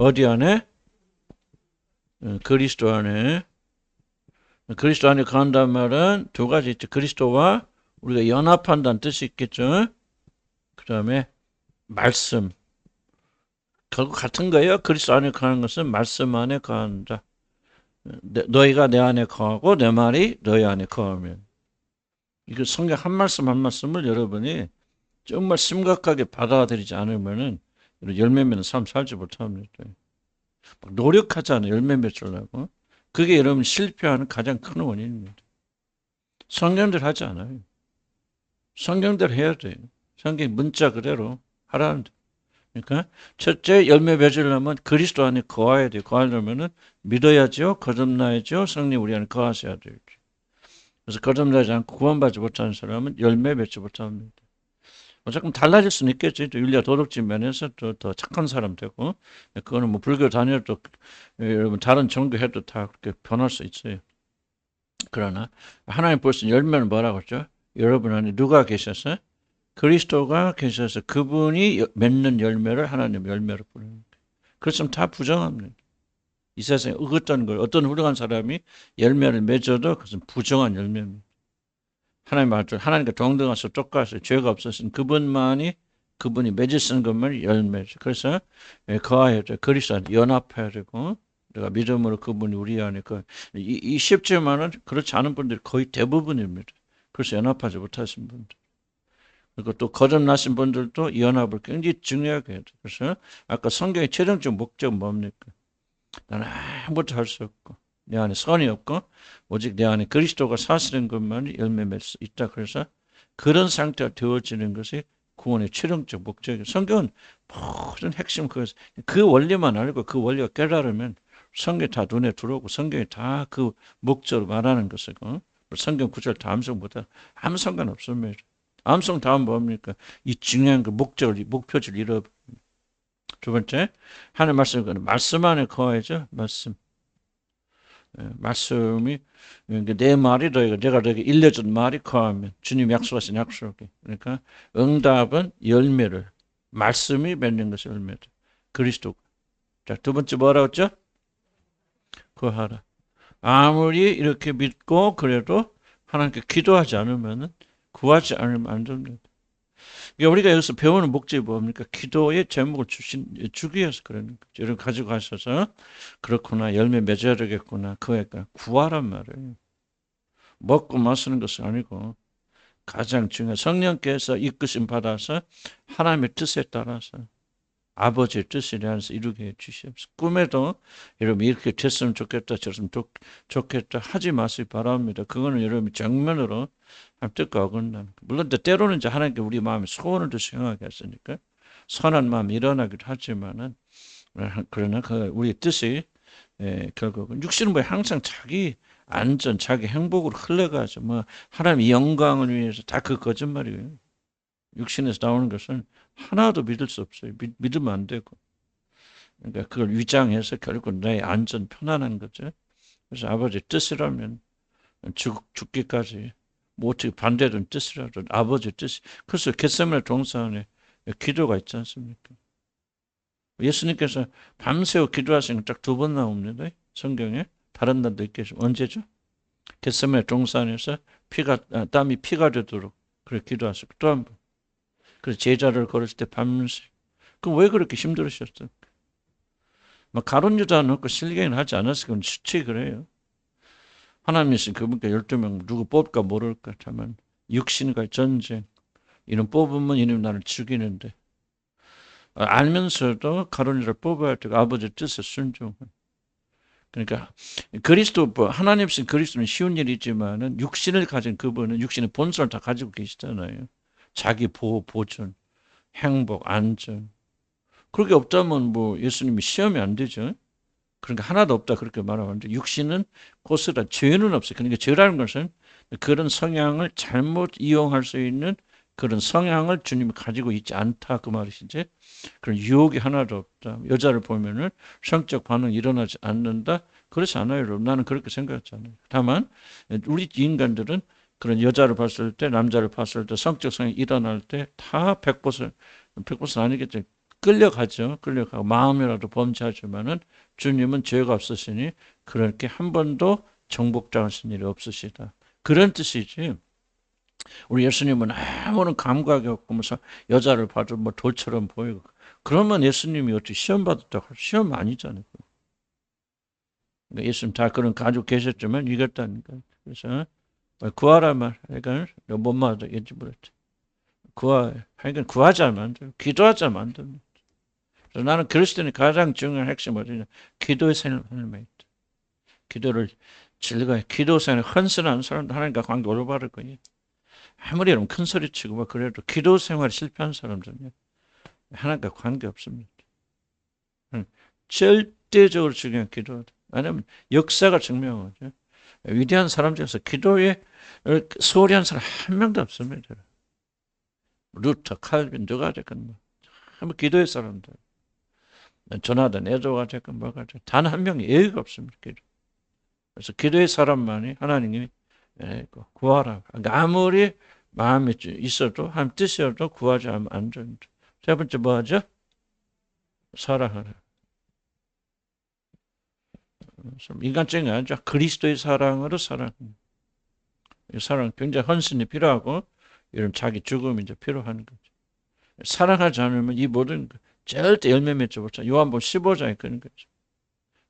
어디 안에? 그리스도 안에. 그리스도 안에 거한다는 말은 두 가지 있죠. 그리스도와 우리가 연합한다는 뜻이 있겠죠. 그 다음에 말씀. 결국 같은 거예요. 그리스도 안에 거하는 것은 말씀 안에 거한다. 너희가 내 안에 거하고 내 말이 너희 안에 거하면. 이거 성경 한 말씀 한 말씀을 여러분이 정말 심각하게 받아들이지 않으면은 열매 맺는 삶 살지 못합니다. 노력하잖아요. 열매 맺으려고. 그게 여러분 실패하는 가장 큰 원인입니다. 성경대로 하지 않아요. 성경대로 해야 돼요. 성경 문자 그대로 하라는 데. 그러니까 첫째 열매 맺으려면 그리스도 안에 거해야 돼요. 거하려면은 믿어야죠. 거듭나야죠. 성령 우리 안에 거하셔야 돼요. 그래서 거듭나지 않고 구원받지 못하는 사람은 열매 맺지 못합니다. 조금 달라질 수는 있겠지. 또 윤리와 도덕적 면에서 또 더 착한 사람 되고, 그거는 뭐 불교 다녀도 여러분 다른 종교 해도 다 그렇게 변할 수 있어요. 그러나 하나님 벌써 열매는 뭐라고 했죠? 여러분 안에 누가 계셔서 그리스도가 계셔서 그분이 맺는 열매를 하나님 열매로 부릅니다. 그렇지만 다 부정합니다. 이 세상에 어떤 걸 어떤 훌륭한 사람이 열매를 맺어도 그것은 부정한 열매입니다. 하나님 말씀, 하나님과 동등하서 똑같이 죄가 없으신 그분만이 그분이 맺으시는 것만 열매죠. 그래서 거해야 돼. 그리스도 안에 연합해야 되고 내가 믿음으로 그분이 우리 안에 이 쉽지만은 그렇지 않은 분들이 거의 대부분입니다. 그래서 연합하지 못하신 분들. 그리고 또 거듭나신 분들도 연합을 굉장히 중요하게 해야 돼. 그래서 아까 성경의 최종적 목적은 뭡니까? 나는 아무것도 할 수 없고 내 안에 선이 없고 오직 내 안에 그리스도가 사시는 것만이 열매 맺을 수 있다. 그래서 그런 상태가 되어지는 것이 구원의 최종적 목적이에요. 성경은 모든 핵심 그 원리만 알고 그 원리가 깨달으면 성경이 다 눈에 들어오고 성경이 다 그 목적으로 말하는 것이고 성경 구절 다 암송보다 아무 상관없습니다. 암송 다음 뭡니까? 이 중요한 그 목표를 잃어. 두 번째, 하나님 말씀 안에 거하죠. 말씀. 말씀이 내 말이 내가 너에게 일러준 말이 거하면 주님 약속하신 약속이. 그러니까 응답은 열매를 말씀이 맺는 것이 열매다. 그리스도. 자, 두 번째 뭐라고 했죠? 거하라. 아무리 이렇게 믿고 그래도 하나님께 기도하지 않으면 구하지 않으면 안 됩니다. 그러니까 우리가 여기서 배우는 목적이 뭡니까? 기도의 제목을 주기 위해서 그러는 거죠. 이런 가지고 가셔서 그렇구나 열매 맺어야 되겠구나. 그러니까 구하란 말이에요. 먹고 마시는 것이 아니고 가장 중요한 성령께서 이끄심 받아서 하나님의 뜻에 따라서 아버지의 뜻을 위해서 이루게 해주시옵소서. 꿈에도 여러분 이렇게 됐으면 좋겠다 저랬으면 좋겠다 하지 마시기 바랍니다. 그거는 여러분이 정면으로 뜻과 어긋나는 거예요. 물론 때로는 이제 하나님께 우리 마음에 소원을 수행하게 했으니까 선한 마음이 일어나기도 하지만은 그러나 그 우리 뜻이 결국은 육신은 뭐 항상 자기 안전, 자기 행복으로 흘러가죠. 뭐 하나님의 영광을 위해서 다 그 거짓말이에요. 육신에서 나오는 것은 하나도 믿을 수 없어요. 믿으면 안 되고. 그러니까 그걸 위장해서 결국 내 안전, 편안한 거죠. 그래서 아버지 뜻이라면 죽기까지 뭐 어떻게 반대된 뜻이라도 아버지 뜻이. 그래서 겟세마네 동산에 기도가 있지 않습니까? 예수님께서 밤새워 기도하시는 딱 두 번 나옵니다. 성경에. 다른 날도 있겠지만 언제죠? 겟세마네 동산에서 땀이 피가 되도록 그렇게 기도하시고 또 한 번. 그래서 제자를 걸었을 때 밤새. 그럼 왜 그렇게 힘들으셨어요? 막 가룟 유다 넣고 실갱이는 하지 않았을 건 수치 그래요. 하나님이신 그분께 12명 누구 뽑을까 모를까 다만 육신과 전쟁 이는 뽑으면 이는 나를 죽이는데 알면서도 가룟 유다를 뽑아야 되고 아버지 뜻에 순종은. 그러니까 그리스도 하나님이신 그리스도는 쉬운 일이지만은 육신을 가진 그분은 육신의 본성을 다 가지고 계시잖아요. 자기 보호, 보존, 행복, 안전. 그렇게 없다면 뭐 예수님이 시험이 안 되죠. 그러니까 하나도 없다 그렇게 말하는데 육신은 고스라 죄는 없어요. 그러니까 죄라는 것은 그런 성향을 잘못 이용할 수 있는 그런 성향을 주님이 가지고 있지 않다 그 말이시지. 그런 유혹이 하나도 없다. 여자를 보면은 성적 반응이 일어나지 않는다. 그렇지 않아요, 여러분. 나는 그렇게 생각하잖아요. 다만 우리 인간들은 그런 여자를 봤을 때 남자를 봤을 때 성적 성향이 일어날 때 다 100% 아니겠죠. 끌려가죠. 끌려가고 마음이라도 범죄하지만은 주님은 죄가 없으시니 그렇게 한 번도 정복당하신 일이 없으시다. 그런 뜻이지. 우리 예수님은 아무런 감각이 없고 무슨 여자를 봐도 뭐 돌처럼 보이고 그러면 예수님이 어떻게 시험 받았다고 시험 아니잖아요. 그러니까 예수님 다 그런 가지고 계셨지만 이겼다니까. 그래서 구하라 말. 그러니까 뭔 말인지 모르겠지. 하여간 구하자만 기도하자만 됩니다. 그래서 나는 그리스도인이 가장 중요한 핵심은 뭐냐? 기도의 삶을 기도를 즐거워해. 기도 생활 헌신하는 사람도 하나님과 관계 올바를 거예요. 아무리 여러분 큰 소리 치고 뭐 그래도 기도 생활에 실패한 사람들은 하나님과 관계 없습니다. 절대적으로 중요한 기도다. 왜냐하면 역사가 증명하죠. 위대한 사람 중에서 기도에 소홀히 한 사람 한 명도 없습니다. 루터, 칼빈 누가 됐건 뭐 전부 기도의 사람들. 조나단, 에도가 됐건 뭐가 됐건 단 한 명이 예의가 없습니다. 기도. 그래서 기도의 사람만이 하나님이 구하라. 그러니까 아무리 마음이 있어도 한 뜻이어도 구하지 않으면 안 됩니다. 세 번째 뭐 하죠? 사랑하라. 인간적인 아니죠. 그리스도의 사랑으로 사랑합니다. 사랑 굉장히 헌신이 필요하고 이런 자기 죽음이 이제 필요한 거죠. 사랑하지 않으면 이 모든 절대 열매 맺지 못해. 요한복음 15장에 그런 거죠.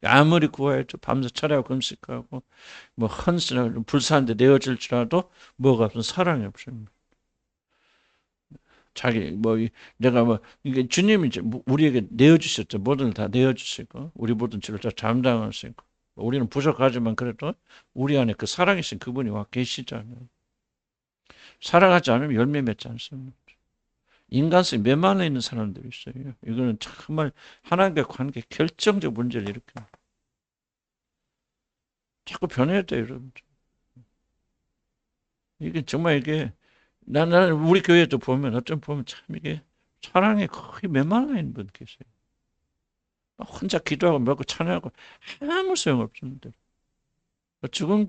아무리 구해도 밤새 차려고 금식하고 뭐 헌신하고 불사한데 내어질지라도 뭐가 없으면 사랑이 없습니다. 자기 뭐 내가 뭐 이게 주님이 이제 우리에게 내어주셨죠. 모든 다 내어주시고 우리 모든 죄를 다 담당하시고 우리는 부족하지만 그래도 우리 안에 그 사랑이신 그분이 와 계시잖아요. 사랑하지 않으면 열매 맺지 않습니다. 인간성이 메말라 있는 사람들이 있어요. 이거는 정말 하나님과 관계 결정적 문제를 일으킵니다. 자꾸 변해야 돼요, 여러분들. 이게 정말 이게 나는 우리 교회도 보면 어쩜 보면 참 이게 사랑에 거의 메말라 있는 분 계세요. 혼자 기도하고 먹고 찬양하고 아무 소용 없습니다. 죽은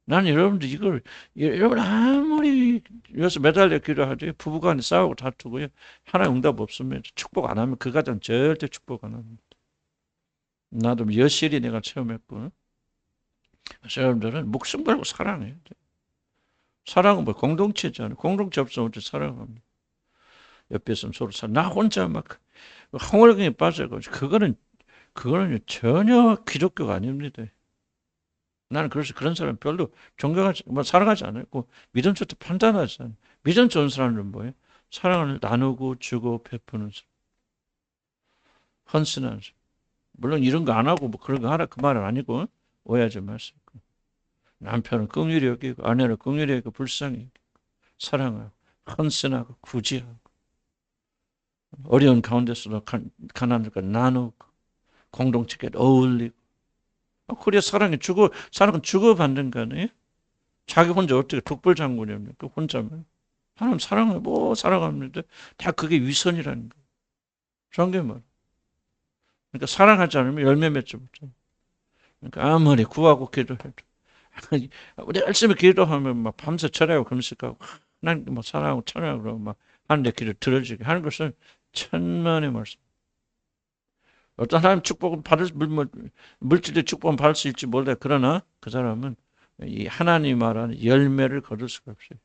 난 여러분들 이걸 여러분 아무리 여기서 매달려 기도하지 부부간에 싸우고 다투고요 하나님 응답 없으면 축복 안 하면 그 가정 절대 축복 안 합니다. 나도 여실히 내가 체험했고 그래서 여러분들은 목숨 걸고 사랑해야 돼. 사랑은 뭐 공동체잖아요. 공동체 없으면 어떻게 사랑합니다. 옆에 있으면 서로 나 혼자 막 홍월경에 빠져가지고 그거는 전혀 기독교가 아닙니다. 나는 그래서 그런 사람 별로 존경하지, 사랑하지 않았고, 믿음 좋다 판단하지 않아요. 믿음 좋은 사람은 뭐예요? 사랑을 나누고 주고 베푸는 사람. 헌신하는 사람. 물론 이런 거 안 하고 뭐 그런 거 하라 그 말은 아니고, 오해하지 마시고. 남편은 긍휼히 여기고, 아내는 긍휼히 여기고, 불쌍히 여기고, 사랑하고, 헌신하고, 구제하고, 어려운 가운데서도 가난들과 나누고, 공동체에 어울리고, 그래야 사랑은 주고받는 거 아니에요? 자기 혼자 어떻게 독불장군이옵니까? 혼자만. 하나님 사랑을 뭐 사랑합니다. 다 그게 위선이라는 거예요. 성경은. 그러니까 사랑하지 않으면 열매 맺지 못해요. 그러니까 아무리 구하고 기도해도 우리 열심히 기도하면 막 밤새 철야하고 금식하고 하나님 뭐 사랑하고 찬양하고 막 하는데 기도 들어지게 하는 것은 천만의 말씀. 어떤 사람 축복은 물질의 축복은 받을 수 있지 몰라. 그러나 그 사람은 이 하나님 말하는 열매를 거둘 수가 없어요.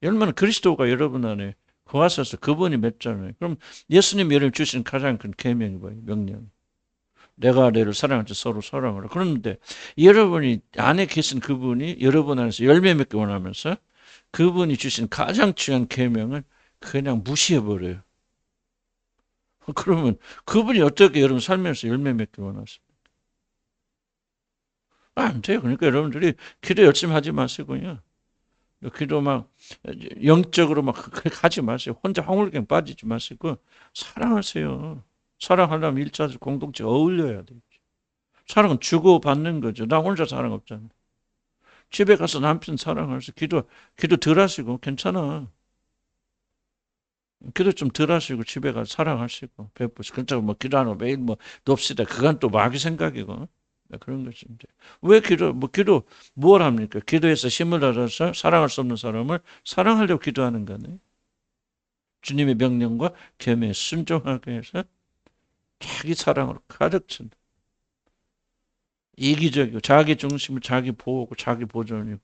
열매는 그리스도가 여러분 안에 거하셔서 그분이 맺잖아요. 그럼 예수님이 여러분 주신 가장 큰 계명이 뭐예요? 명령. 내가 너를 사랑하지 서로 사랑하라. 그런데 여러분이 안에 계신 그분이 여러분 안에서 열매 맺기 원하면서 그분이 주신 가장 중요한 계명을 그냥 무시해버려요. 그러면 그분이 어떻게 여러분 살면서 열매 맺기 원하십니까? 안 돼요. 그러니까 여러분들이 기도 열심히 하지 마시고요. 기도 막 영적으로 막 하지 마세요. 혼자 황홀경 빠지지 마시고 사랑하세요. 사랑하려면 일자들 공동체 어울려야 돼요. 사랑은 주고받는 거죠. 나 혼자 사랑 없잖아. 집에 가서 남편 사랑하면서 기도 덜 하시고 괜찮아. 기도 좀 덜 하시고 집에 가서 사랑하시고 베푸시고 그렇다고 뭐 기도하는 거 매일 뭐 놉시다. 그건 또 마귀 생각이고 그런 것이 이제 왜 기도 뭘 합니까? 기도해서 힘을 얻어서 사랑할 수 없는 사람을 사랑하려고 기도하는 거네. 주님의 명령과 계명에 순종하게 해서 자기 사랑으로 가득 찬다. 이기적이고 자기 중심을 자기 보호고 자기 보존이고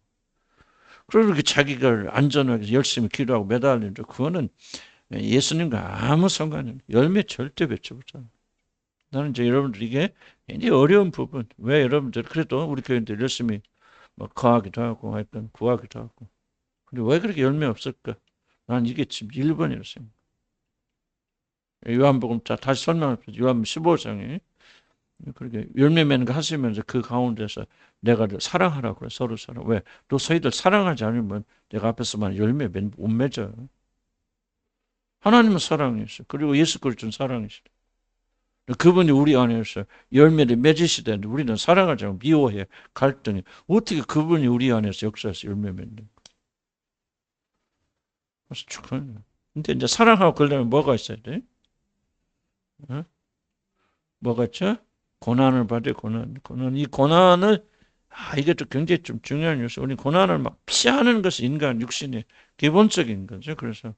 그렇게 자기가 안전하게 열심히 기도하고 매달리는 그거는 예수님과 아무 상관이 없어요. 열매 절대 맺지 못합니다. 나는 이제 여러분들 이게 굉장히 어려운 부분. 왜 여러분들 그래도 우리 교인들 열심히 뭐 거하기도 하고 하여튼 구하기도 하고. 근데 왜 그렇게 열매 없을까? 난 이게 지금 1번이라고 생각해. 요한복음 다시 설명할게요. 요한복음 15장에 그렇게 열매 맺는 거 하시면서 그 가운데서 내가 사랑하라고 그래. 서로 사랑. 왜? 너 저희들 사랑하지 않으면 내가 앞에서만 열매 못 맺어요. 하나님은 사랑이시죠. 그리고 예수 그리스도는 사랑이시죠. 그분이 우리 안에서 열매를 맺으시다는데 우리는 사랑하지 않고 미워해 갈등해. 어떻게 그분이 우리 안에서 역사해서 열매 맺는? 그래서 축하해요. 근데 이제 사랑하고 그러려면 뭐가 있어야 돼? 어? 뭐가 있죠? 고난을 받아 고난. 이 고난을 이게 또 굉장히 좀 중요한 요소. 우리 고난을 막 피하는 것이 인간 육신의 기본적인 거죠. 그래서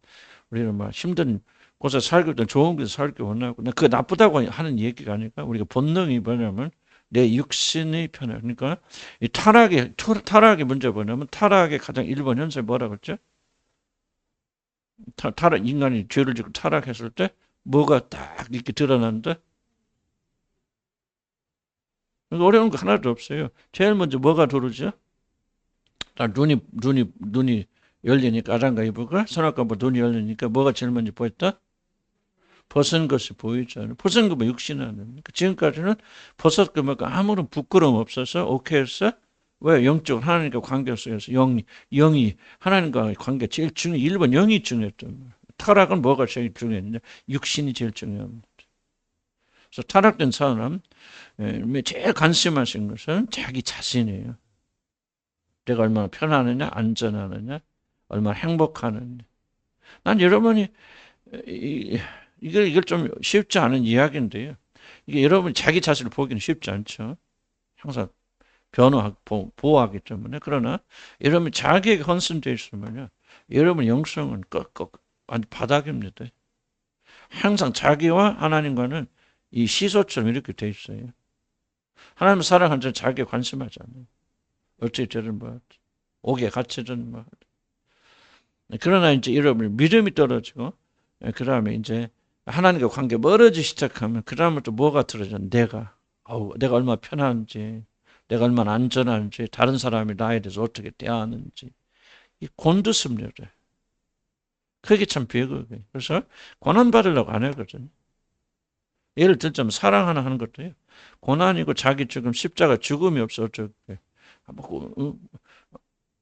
우리는 막 힘든 곳에 살고 있든 좋은 곳에 살기 원하고, 그게 나쁘다고 하는 얘기가 아니라 우리가 본능이 뭐냐면 내 육신이 편해. 그러니까 이 타락의 문제 뭐냐면 타락의 가장 1번 현상이 뭐라고 했죠? 타락 인간이 죄를 짓고 타락했을 때 뭐가 딱 이렇게 드러난다? 어려운 거 하나도 없어요. 제일 먼저 뭐가 들어오죠? 눈이 열리니까 아담과 이브가 선악과 눈이 열리니까 뭐가 제일 먼저 보였다? 벗은 것이 보이잖아요. 벗은 것만 육신 안에. 지금까지는 벗었고 아무런 부끄러움 없어서 오케이 했어. 왜? 영적으로 하나님과 관계 속에서 영이 하나님과 관계 제일 중요해. 1번 영이 중요했단 말이에요. 타락은 뭐가 제일 중요했냐? 육신이 제일 중요합니다. 그래서 타락된 사람 제일 관심하신 것은 자기 자신이에요. 내가 얼마나 편안하냐, 안전하느냐, 얼마나 행복하느냐. 난 여러분이 이걸 좀 쉽지 않은 이야기인데요. 이게 여러분 자기 자신을 보기는 쉽지 않죠. 항상 보호하기 때문에. 그러나 여러분이 자기에게 헌신되어 있으면요. 여러분 영성은 완전 바닥입니다. 항상 자기와 하나님과는 이 시소처럼 이렇게 돼 있어요. 하나님 사랑하는 자는 자기에 관심하지 않아요. 어떻게 저런 뭐 옥에 갇혀든 뭐. 그러나 이제 여러분 믿음이 떨어지고 그 다음에 이제 하나님과 관계 멀어지기 시작하면 그 다음부터 뭐가 들어져? 내가 얼마나 편한지, 내가 얼마나 안전한지, 다른 사람이 나에 대해서 어떻게 대하는지 이 곤두섭니다. 그게 참 비극이에요. 그래서 고난 받으려고 안 하거든요. 예를 들자면 사랑하는 것도요. 고난이고 자기 죽음 십자가 죽음이 없어 어쩌게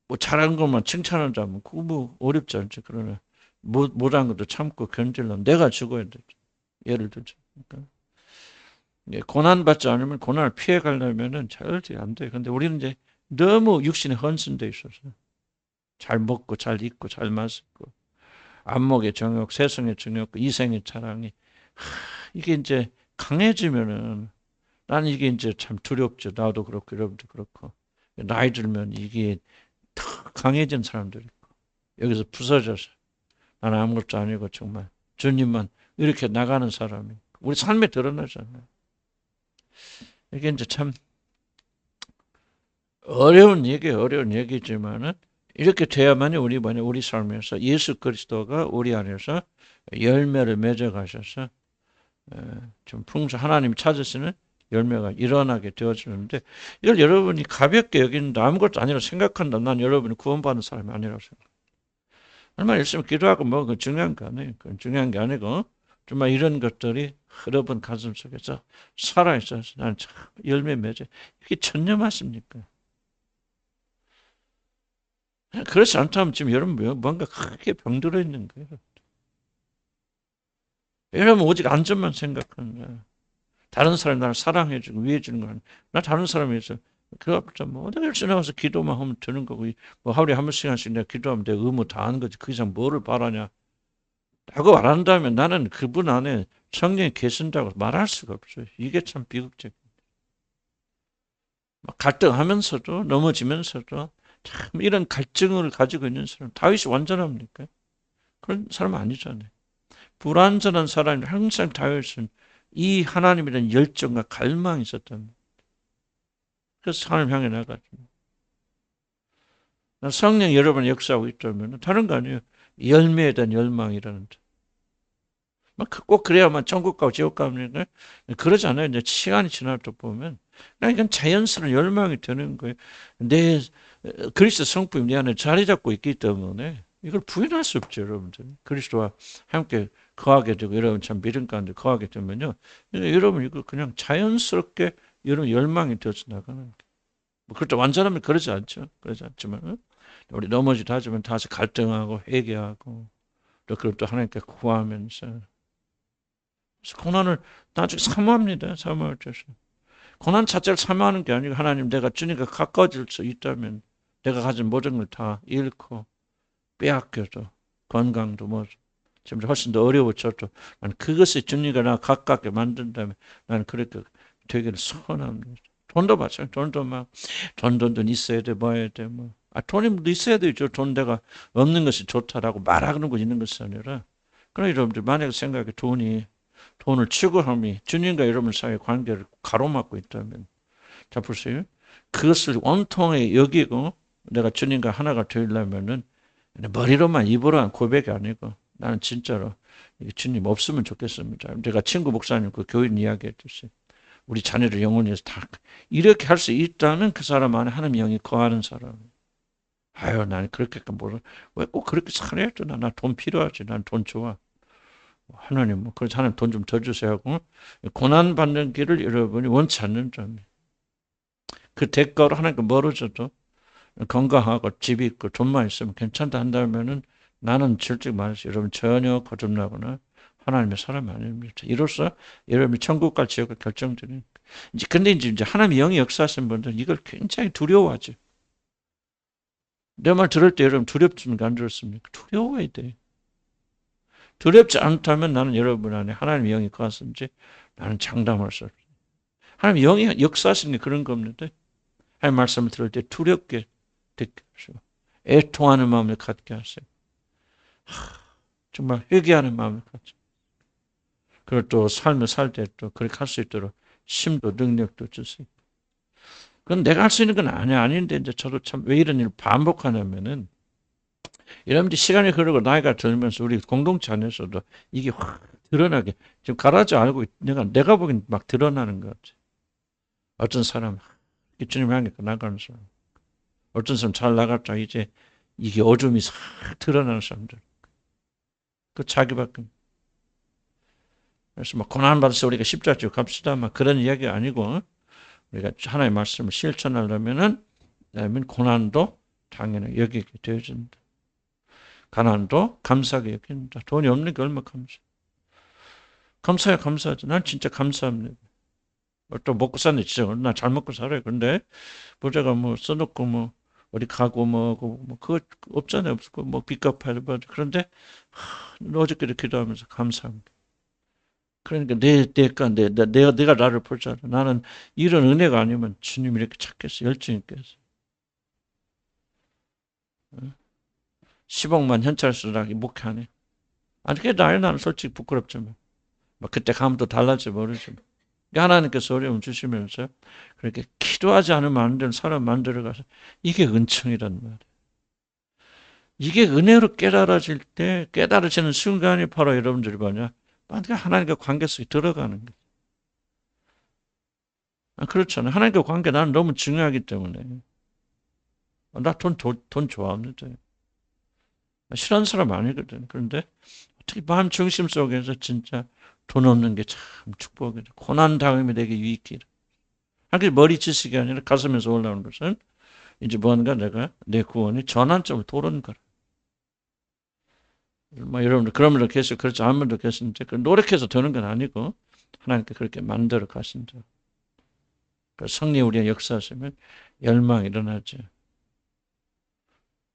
뭐 잘한 것만 칭찬한다면 그거 뭐 어렵지 않죠. 그러나 못한 것도 참고 견디려면 내가 죽어야 되죠. 예를 들죠. 그러니까 고난 받지 않으면 고난을 피해 가려면은 절대 안 돼. 근데 우리는 이제 너무 육신에 헌신돼 있어서 잘 먹고 잘 입고 잘 마시고 안목의 정욕, 세상의 정욕, 이생의 자랑이 이게 이제 강해지면은 나는 이게 이제 참 두렵죠. 나도 그렇고 여러분도 그렇고 나이 들면 이게 더 강해진 사람들이 있고 여기서 부서져서 나는 아무것도 아니고 정말 주님만 이렇게 나가는 사람이 우리 삶에 드러나잖아요. 이게 이제 참 어려운 얘기지만은 이렇게 돼야만이 우리 삶에서 예수 그리스도가 우리 안에서 열매를 맺어 가셔서 좀 하나님 찾으시는 열매가 일어나게 되어지는데 이걸 여러분이 가볍게 여기는데 아무것도 아니라 생각한다. 난 여러분이 구원받는 사람이 아니라고 생각해요. 얼마나 열심히 기도하고 뭐 그건 중요한 게 아니에요. 그건 중요한 게 아니고 정말 이런 것들이 여러분 가슴 속에서 살아있어서 난 참 열매 맺어. 이게 천념하십니까? 그렇지 않다면 지금 여러분 뭔가 크게 병들어 있는 거예요. 여러분 오직 안전만 생각하는 거예요. 다른 사람이 나를 사랑해주고 위해주는 거 아니야. 나 다른 사람에서 뭐 내가 열심히 나가서 기도만 하면 되는 거고 뭐 하루에 한 번씩씩 내가 기도하면 내 의무 다 하는 거지. 그 이상 뭐를 바라냐. 라고 말한다면 나는 그분 안에 성령이 계신다고 말할 수가 없어요. 이게 참 비극적이에요. 갈등하면서도 넘어지면서도 참 이런 갈증을 가지고 있는 사람 다윗이 완전합니까? 그런 사람 아니잖아요. 불완전한 사람이 항상 다윗은 이 하나님이라는 열정과 갈망이 있었단 말이에요. 그래서 하나님 향해 나가죠. 성령 여러분 역사하고 있다면 다른 거 아니에요. 열매에 대한 열망이라는 꼭 그래야만 천국 가고 지옥 가면 그러지 않아요. 이제 시간이 지날 때 보면 그냥 이건 자연스러운 열망이 되는 거예요. 내 그리스도 성품이 내 안에 자리 잡고 있기 때문에 이걸 부인할 수 없죠, 여러분들. 그리스도와 함께 거하게 되고 여러분 참 믿음 가운데 거하게 되면요, 여러분 이거 그냥 자연스럽게 여러분 열망이 되어서 나가는 거예요. 뭐 그렇죠. 완전하면 그러지 않죠. 그러지 않지만 우리 넘어지다 하지만 다시 갈등하고 회개하고 또 그걸 또 하나님께 구하면서 고난을 나중에 사모합니다. 사모할 때 고난 자체를 사모하는 게 아니고 하나님 내가 주님과 가까워질 수 있다면 내가 가진 모든 걸 다 잃고 빼앗겨도 건강도 뭐 지금 훨씬 더 어려워져도 난 그것이 주님과 나 가깝게 만든다면 나는 그렇게 되기를 소원합니다. 돈도 마찬가지. 돈도 있어야 돼, 뭐 해야 돼, 뭐. 돈이 있어야 되죠. 돈 내가 없는 것이 좋다라고 말하는 거 있는 것이 아니라. 그러나 여러분들 만약에 생각에 돈을 추구함이 주님과 여러분 사이의 관계를 가로막고 있다면, 자 보세요. 그것을 원통에 여기고 내가 주님과 하나가 되려면은 머리로만 입으로만 고백이 아니고 나는 진짜로 주님 없으면 좋겠습니다. 내가 친구 목사님 그 교인 이야기했듯이 우리 자녀를 영혼히 해서 다 이렇게 할 수 있다면 그 사람 안에 하나님 영이 거하는 사람. 아유, 나는 그렇게 왜 꼭 그렇게 살아야 되나? 나 돈 필요하지. 난 돈 좋아. 하나님, 그래서 하나님 돈 좀 더 주세요 하고 고난 받는 길을 여러분이 원치 않는 점이. 그 대가로 하나님께 멀어져도 건강하고 집 있고 돈만 있으면 괜찮다 한다면은 나는 솔직히 말해서 여러분 전혀 거듭나거나 하나님의 사람 아닙니다. 이로써 여러분이 천국 갈 지역을 결정드리는. 근데 이제 하나님의 영이 역사하신 분들은 이걸 굉장히 두려워하죠. 내 말 들을 때 여러분 두렵습니까? 안 두렵습니까? 두려워해야 돼. 두렵지 않다면 나는 여러분 안에 하나님의 영이 거하신지 나는 장담할 수 없어요. 하나님의 영이 역사하시는 게 그런 겁니다. 하나님 말씀을 들을 때 두렵게 듣게 하시고 애통하는 마음을 갖게 하세요. 정말 회개하는 마음을 갖죠. 그리고 또 삶을 살 때 또 그렇게 할 수 있도록 힘도 능력도 주세요. 그건 내가 할 수 있는 건 아닌데 이제 저도 참 왜 이런 일을 반복하냐면은 여러분들이 시간이 흐르고 나이가 들면서 우리 공동체 안에서도 이게 확 드러나게 지금 가라지 알고 내가 보기엔 막 드러나는 것 같아. 어떤 사람 주님 향해 나가는 사람, 어떤 사람 잘 나갔다 이제 이게 어둠이 싹 드러나는 사람들. 그 자기밖에. 그래서 막 고난 받아서 우리가 십자가 지고 갑시다. 막 그런 이야기가 아니고 우리가 하나님의 말씀을 실천하려면은 고난도 당연히 여기게 되어진다. 가난도 감사하게 여긴다. 돈이 없는 게 얼마나 감사하죠. 난 진짜 감사합니다. 또 먹고 사는 진짜 나 잘 먹고 살아요. 근데 부자가 써놓고 어디 가고 그거 없잖아요. 없고 빚 갚아야 돼. 그런데 어저께도 기도하면서 감사합니다. 그러니까 내가 나를 보잖아. 나는 이런 은혜가 아니면 주님이 이렇게 찾겠어. 열정이 있겠어. 10억만 현찰 쓰라기 목회하네. 아니, 그게 나는 솔직히 부끄럽지만. 그때 가면 또 달라질지 모르지만. 하나님께서 어려움 주시면서 그렇게 기도하지 않으면 안 되는 사람 만들어가서 이게 은총이란 말이에요. 이게 은혜로 깨달아지는 순간이 바로 여러분들이 뭐냐? 하나님과 관계 속에 들어가는 거예요. 그렇잖아요. 하나님과 관계 나는 너무 중요하기 때문에. 나 돈 좋아합니다. 싫어하는 사람 아니거든. 그런데 어떻게 마음 중심 속에서 진짜 돈 없는 게 참 축복이다. 고난 당함이 되게 유익이라. 하긴 머리 지식이 아니라 가슴에서 올라오는 것은 이제 뭔가 내 구원이 전환점을 도는 거라. 여러분들 그런 분들 계시고 그렇지 않은 분들 계시는데 노력해서 되는 건 아니고 하나님께 그렇게 만들어 가신다. 성령 우리의 역사하시면 열망이 일어나죠.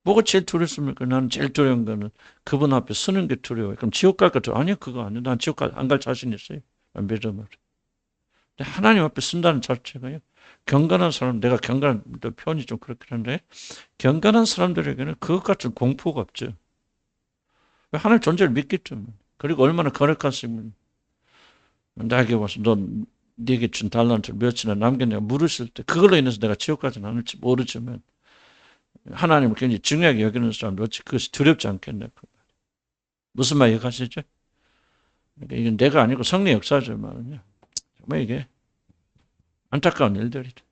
뭐가 제일 두렵습니까? 나는 제일 두려운 거는 그분 앞에 서는 게 두려워요. 그럼 지옥 갈 것 같아요. 아니요, 그거 아니에요. 난 지옥 안 갈 자신 있어요. 믿음으로. 하나님 앞에 쓴다는 자체가요. 경건한 사람, 내가 경건한 표현이 좀 그렇긴 한데 경건한 사람들에게는 그것 같은 공포가 없죠. 왜 하나님 존재를 믿기 때문에. 그리고 얼마나 거룩하시면 나에게 와서 너 네게 준 달란트를 몇이나 남겼냐 물으실 때 그걸로 인해서 내가 지옥 가지는 않을지 모르지만 하나님을 굉장히 중요하게 여기는 사람들 어찌 그것이 두렵지 않겠냐. 무슨 말 이해가시죠? 그러니까 이건 내가 아니고 성령 역사죠 말은요. 정말 이게 안타까운 일들이죠.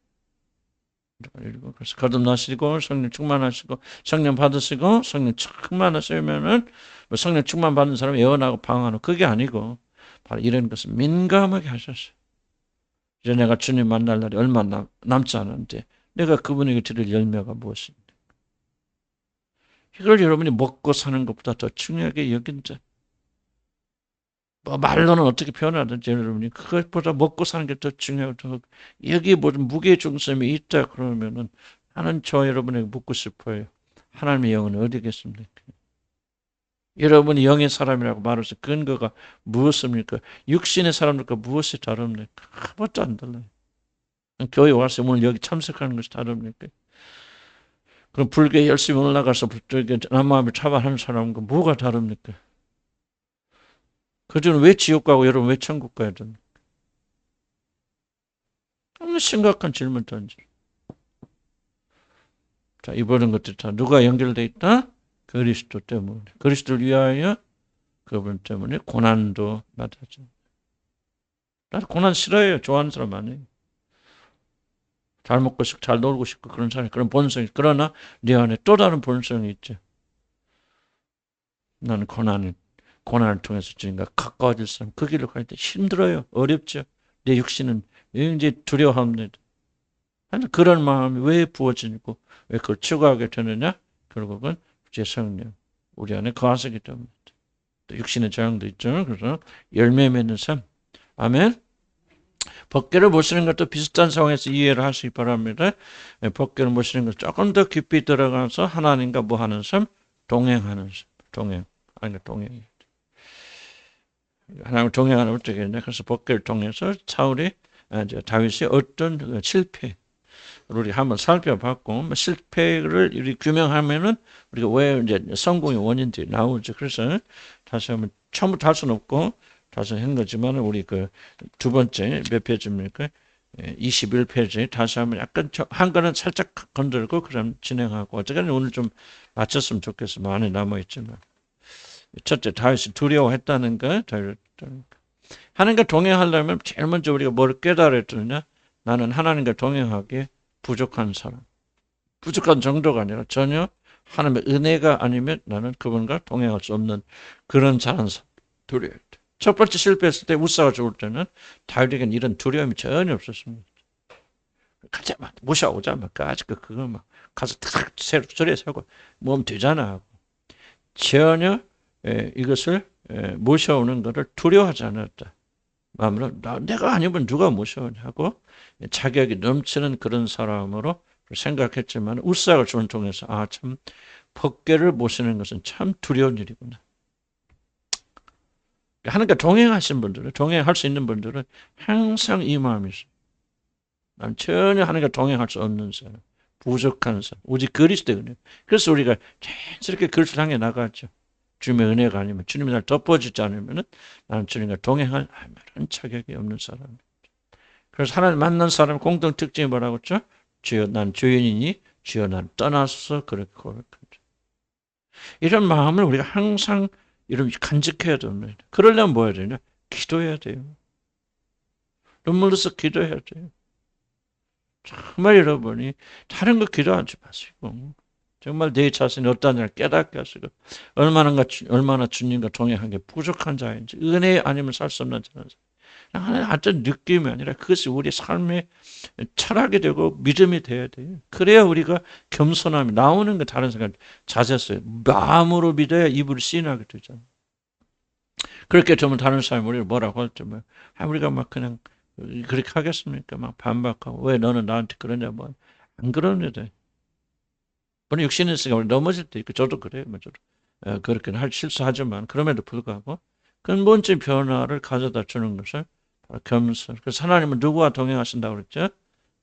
그래서 거듭나시고 성령 충만하시고 성령 받으시고 성령 충만하시면은 뭐 성령 충만 받은 사람이 예언하고 방언하고 그게 아니고 바로 이런 것을 민감하게 하셨어요. 이제 내가 주님 만날 날이 얼마 남지 않은데 내가 그분에게 드릴 열매가 무엇입니까? 이걸 여러분이 먹고 사는 것보다 더 중요하게 여긴 자. 뭐 말로는 어떻게 표현하든지 여러분이 그것보다 먹고 사는 게 더 중요하고 여기 무슨 무게 중심이 있다 그러면은 나는 저 여러분에게 묻고 싶어요. 하나님의 영은 어디 계십니까? 여러분이 영의 사람이라고 말해서 근거가 무엇입니까? 육신의 사람들과 무엇이 다릅니까? 아무것도 안 달라요. 교회 와서 오늘 여기 참석하는 것이 다릅니까? 그럼 불교에 열심히 올라가서 남마음을 차별하는 사람과 뭐가 다릅니까? 그들은 왜 지옥 가고 여러분 왜 천국 가야 됩니까? 너무 심각한 질문 던져. 자, 이보는 것들 다 누가 연결돼 있다? 그리스도 때문에. 그리스도를 위하여 그분 때문에 고난도 받았죠. 나도 고난 싫어해요. 좋아하는 사람 아니에요. 잘 먹고 싶고 잘 놀고 싶고 그런 사람이 그런 본성이 그러나 내 안에 또 다른 본성이 있죠. 나는 고난을 통해서 주님과 가까워질 사람 그 길을 갈 때 힘들어요. 어렵죠. 내 육신은 굉장히 두려워합니다. 그런 마음이 왜 부어지고 왜 그걸 추구하게 되느냐? 결국은 제 성령 우리 안에 거하시기 때문입니다. 또 육신의 저항도 있죠. 그래서 열매 맺는 삶. 아멘. 법궤를 모시는 것도 비슷한 상황에서 이해를 하시기 바랍니다. 법궤를 모시는 것 조금 더 깊이 들어가서 하나님과 뭐 하는 삶? 동행하는 삶. 동행. 아니, 동행. 하나님을 동행하는 어떻게 했냐? 그래서 법궤를 통해서 다윗이 어떤 실패 우리 한번 살펴봤고 실패를 우리 규명하면은 우리가 왜 이제 성공의 원인들이 나오죠. 그래서 다시 한번 처음부터 할 수는 없고 다시 한 거지만 우리 그 두 번째 몇 페이지입니까? 21페이지 다시 한번 약간 한 거는 살짝 건들고 그럼 진행하고 어쨌든 오늘 좀 마쳤으면 좋겠어. 많이 남아있지만 첫째 다윗이 두려워했다는 거 하나님과 동행하려면 제일 먼저 우리가 뭘 깨달아야 되느냐? 나는 하나님과 동행하기에 부족한 사람. 부족한 정도가 아니라 전혀 하나님의 은혜가 아니면 나는 그분과 동행할 수 없는 그런 사람 두려워야 돼. 첫 번째 실패했을 때 우사가 죽을 때는 다윗에게는 이런 두려움이 전혀 없었습니다. 가자, 모셔오자, 아직 그거 막 가서 탁 소리에 세고 몸 되잖아. 전혀 이것을 모셔오는 것을 두려워하지 않았다. 마음으로 내가 아니면 누가 모셔오냐고 자격이 넘치는 그런 사람으로 생각했지만 우스락을 통해서 참 법궤를 모시는 것은 참 두려운 일이구나. 하나님과 동행하신 분들은 동행할 수 있는 분들은 항상 이 마음이 있어요. 난 전혀 하나님과 동행할 수 없는 사람, 부족한 사람, 오직 그리스도의 은혜. 그래서 우리가 자연스럽게 그리스도를 향해 나가죠. 주님의 은혜가 아니면 주님이 날 덮어주지 않으면 나는 주님과 동행할 아무런 자격이 없는 사람입니다. 그래서 하나님 만난 사람 공동 특징이 뭐라고 했죠? 주여 난 죄인이니 주여 난 떠나서 그렇게 고백하죠. 이런 마음을 우리가 항상 이런 간직해야 됩니다. 그러려면 뭐 해야 되냐? 기도해야 돼요. 눈물 흘려서 기도해야 돼요. 정말 여러분이 다른 거 기도하지 마시고 정말 내 자신이 어떠냐를 깨닫게 하시고 얼마나 주님과 동행한 게 부족한 자인지 은혜 아니면 살 수 없는 자인지 어떤 느낌이 아니라 그것이 우리 삶의 철학이 되고 믿음이 돼야 돼요. 그래야 우리가 겸손함이 나오는 거 다른 생각 자제했어요. 마음으로 믿어야 입으로 시인하게 되잖아요. 그렇게 되면 다른 사람이 우리를 뭐라고 할 때 우리가 막 그냥 그렇게 하겠습니까? 막 반박하고 왜 너는 나한테 그러냐 안 그러는 데 물론 육신이 있으니까 우리 넘어질 때 있고 저도 그래요. 저도 그렇게 실수하지만 그럼에도 불구하고 근본적 변화를 가져다 주는 것을 겸손. 그래서 하나님은 누구와 동행하신다고 그랬죠?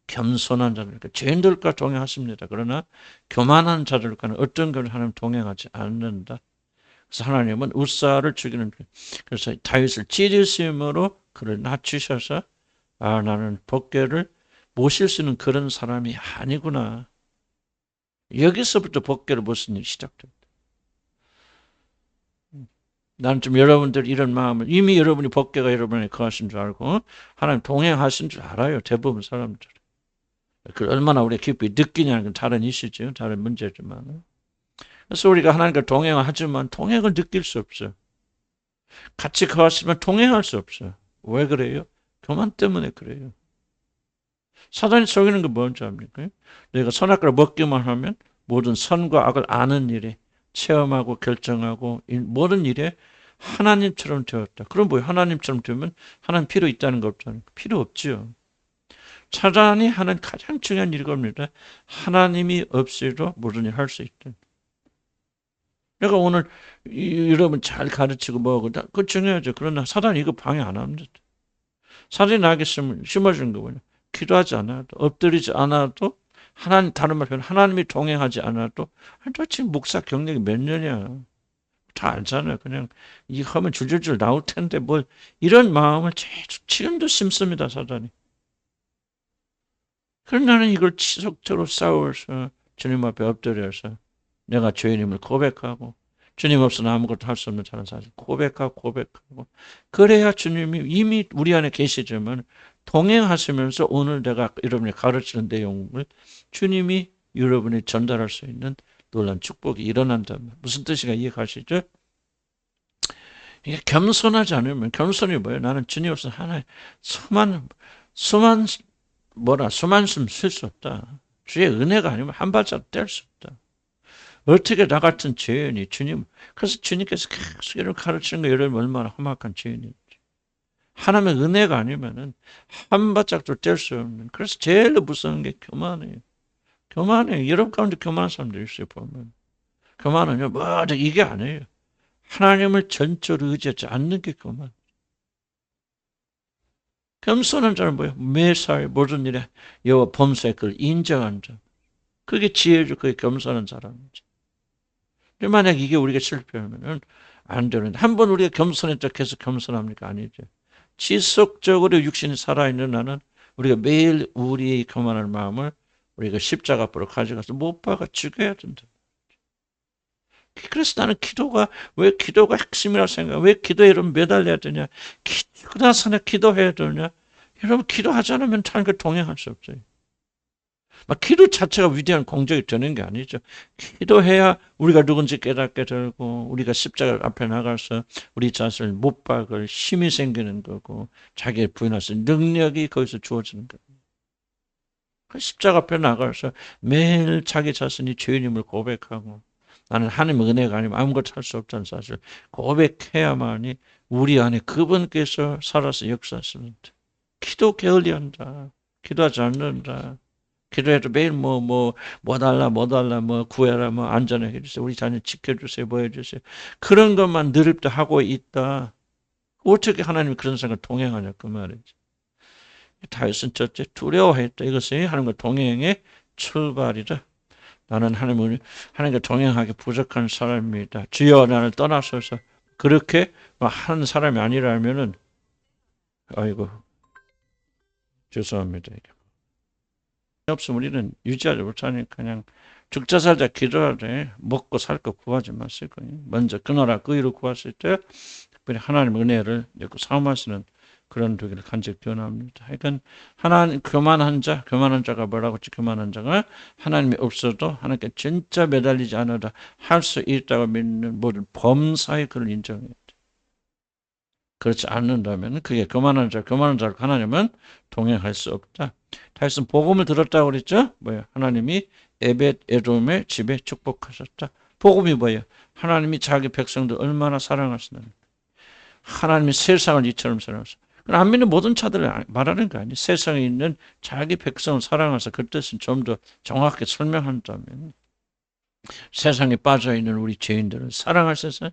겸손한 자들과 죄인들과 동행하십니다. 그러나 교만한 자들과는 어떤 걸 하나님 동행하지 않는다. 그래서 하나님은 우사를 죽이는, 그래서 다윗을 찌르심으로 그를 낮추셔서 나는 법궤를 모실 수 있는 그런 사람이 아니구나. 여기서부터 법궤를 모시는 일이 시작됩니다. 나는 좀 여러분들 이런 마음을, 이미 여러분이 법궤가 여러분에 거하신 줄 알고 하나님 동행하신 줄 알아요. 대부분 사람들. 그 얼마나 우리가 깊이 느끼냐는 건 다른 이슈죠. 다른 문제지만. 그래서 우리가 하나님과 동행하지만 동행을 느낄 수 없어요. 같이 거하시면 동행할 수 없어요. 왜 그래요? 교만 때문에 그래요. 사단이 속이는 게 뭔지 압니까? 내가 선악과를 먹기만 하면 모든 선과 악을 아는 일에 체험하고 결정하고 모든 일에 하나님처럼 되었다. 그럼 뭐예요? 하나님처럼 되면 하나님 필요 있다는 거 없잖아요. 필요 없지요. 사단이 하는 가장 중요한 일이 겁니다. 하나님이 없이도 모든 일 할 수 있다. 내가 오늘 여러분 잘 가르치고 뭐하고 그거 중요하죠. 그러나 사단이 이거 방해 안 합니다. 사단이 나에게 심어준 거 뭐냐? 기도하지 않아도, 엎드리지 않아도, 하나님, 다른 말로 하나님이 동행하지 않아도, 도대체 목사 경력이 몇 년이야. 다 알잖아요. 그냥 이거 하면 줄줄줄 나올 텐데 뭘 이런 마음을 지금도 심습니다. 사단이. 그럼 나는 이걸 지속적으로 싸워서 주님 앞에 엎드려서 내가 죄인임을 고백하고 주님 없으면 아무것도 할 수 없는 자는 사실 고백하고 그래야 주님이 이미 우리 안에 계시지만 동행하시면서 오늘 내가 여러분이 가르치는 내용을 주님이 여러분이 전달할 수 있는 놀라운 축복이 일어난다면 무슨 뜻인가 이해가시죠? 이게 겸손하지 않으면 겸손이 뭐예요? 나는 주님 없으면 하나님 수만 숨 쉴 수 없다. 주의 은혜가 아니면 한 발자도 뗄 수 없다. 어떻게 나 같은 죄인이 주님, 그래서 주님께서 계속 이런 가르치는 거 여러분 얼마나 험악한 죄인인지. 하나님의 은혜가 아니면은 한 발짝도 뗄 수 없는. 그래서 제일 무서운 게 교만이에요. 교만이에요. 여러분 가운데 교만한 사람들 있어요, 보면. 교만은요, 이게 아니에요. 하나님을 전적으로 의지하지 않는 게 교만. 겸손한 자는 뭐예요? 매사에 모든 일에 여호와 범사에 그걸 인정한 자. 그게 지혜죠. 그게 겸손한 사람이죠. 만약 이게 우리가 실패하면 안 되는데 한 번 우리가 겸손했다 계속 겸손합니까? 아니죠. 지속적으로 육신이 살아있는 나는 우리가 매일 우리의 교만한 마음을 우리가 십자가 앞으로 가져가서 못 박아 죽여야 된다. 그래서 나는 왜 기도가 핵심이라고 생각해? 왜 기도에 여러분 매달려야 되냐? 기도고 나서는 기도해야 되냐? 여러분 기도하지 않으면 하나님과 동행할 수 없어요. 막 기도 자체가 위대한 공적이 되는 게 아니죠. 기도해야 우리가 누군지 깨닫게 되고 우리가 십자가 앞에 나가서 우리 자신을 못 박을 힘이 생기는 거고 자기의 부인할 수 있는 능력이 거기서 주어지는 거예요. 십자가 앞에 나가서 매일 자기 자신이 죄인임을 고백하고 나는 하나님의 은혜가 아니면 아무것도 할 수 없다는 사실 고백해야만이 우리 안에 그분께서 살아서 역사하시는데 기도 게을리한다. 기도하지 않는다. 기도해도 매일 뭐 달라, 구해라, 안전하게 해주세요. 우리 자녀 지켜주세요, 뭐 해주세요. 그런 것만 늘 하고 있다. 어떻게 하나님이 그런 생각을 동행하냐, 그 말이지. 다윗은 첫째, 두려워했다. 이것이 하나님과 동행의 출발이다. 나는 하나님과 동행하기 부족한 사람입니다. 주여 나를 떠나소서. 그렇게 하는 사람이 아니라면은, 아이고, 죄송합니다. 없으면 우리는 유지하지 못하니까 그냥 죽자 살자 기도하되 먹고 살 거 구하지 마시고 먼저 끊어라 그 일을 구하실 때 특별히 하나님의 은혜를 사모하시는 그런 되기를 간절히 기원합니다. 그러니까 교만한 자가 뭐라고 했지? 교만한 자가 하나님이 없어도 하나님께 진짜 매달리지 않아도 할 수 있다고 믿는 모든 범사에 그를 인정해야 돼. 그렇지 않는다면 그게 교만한 자로 하나님은 동행할 수 없다. 다윗은 복음을 들었다고 그랬죠? 하나님이 에벳 에돔의 집에 축복하셨다. 복음이 뭐예요? 하나님이 자기 백성들 얼마나 사랑하시는 하나님이 세상을 이처럼 사랑하셨어. 안 믿는 모든 자들을 말하는 거 아니에요. 세상에 있는 자기 백성을 사랑하셔서 그 뜻은 좀 더 정확하게 설명한다면 세상에 빠져있는 우리 죄인들을 사랑하셔서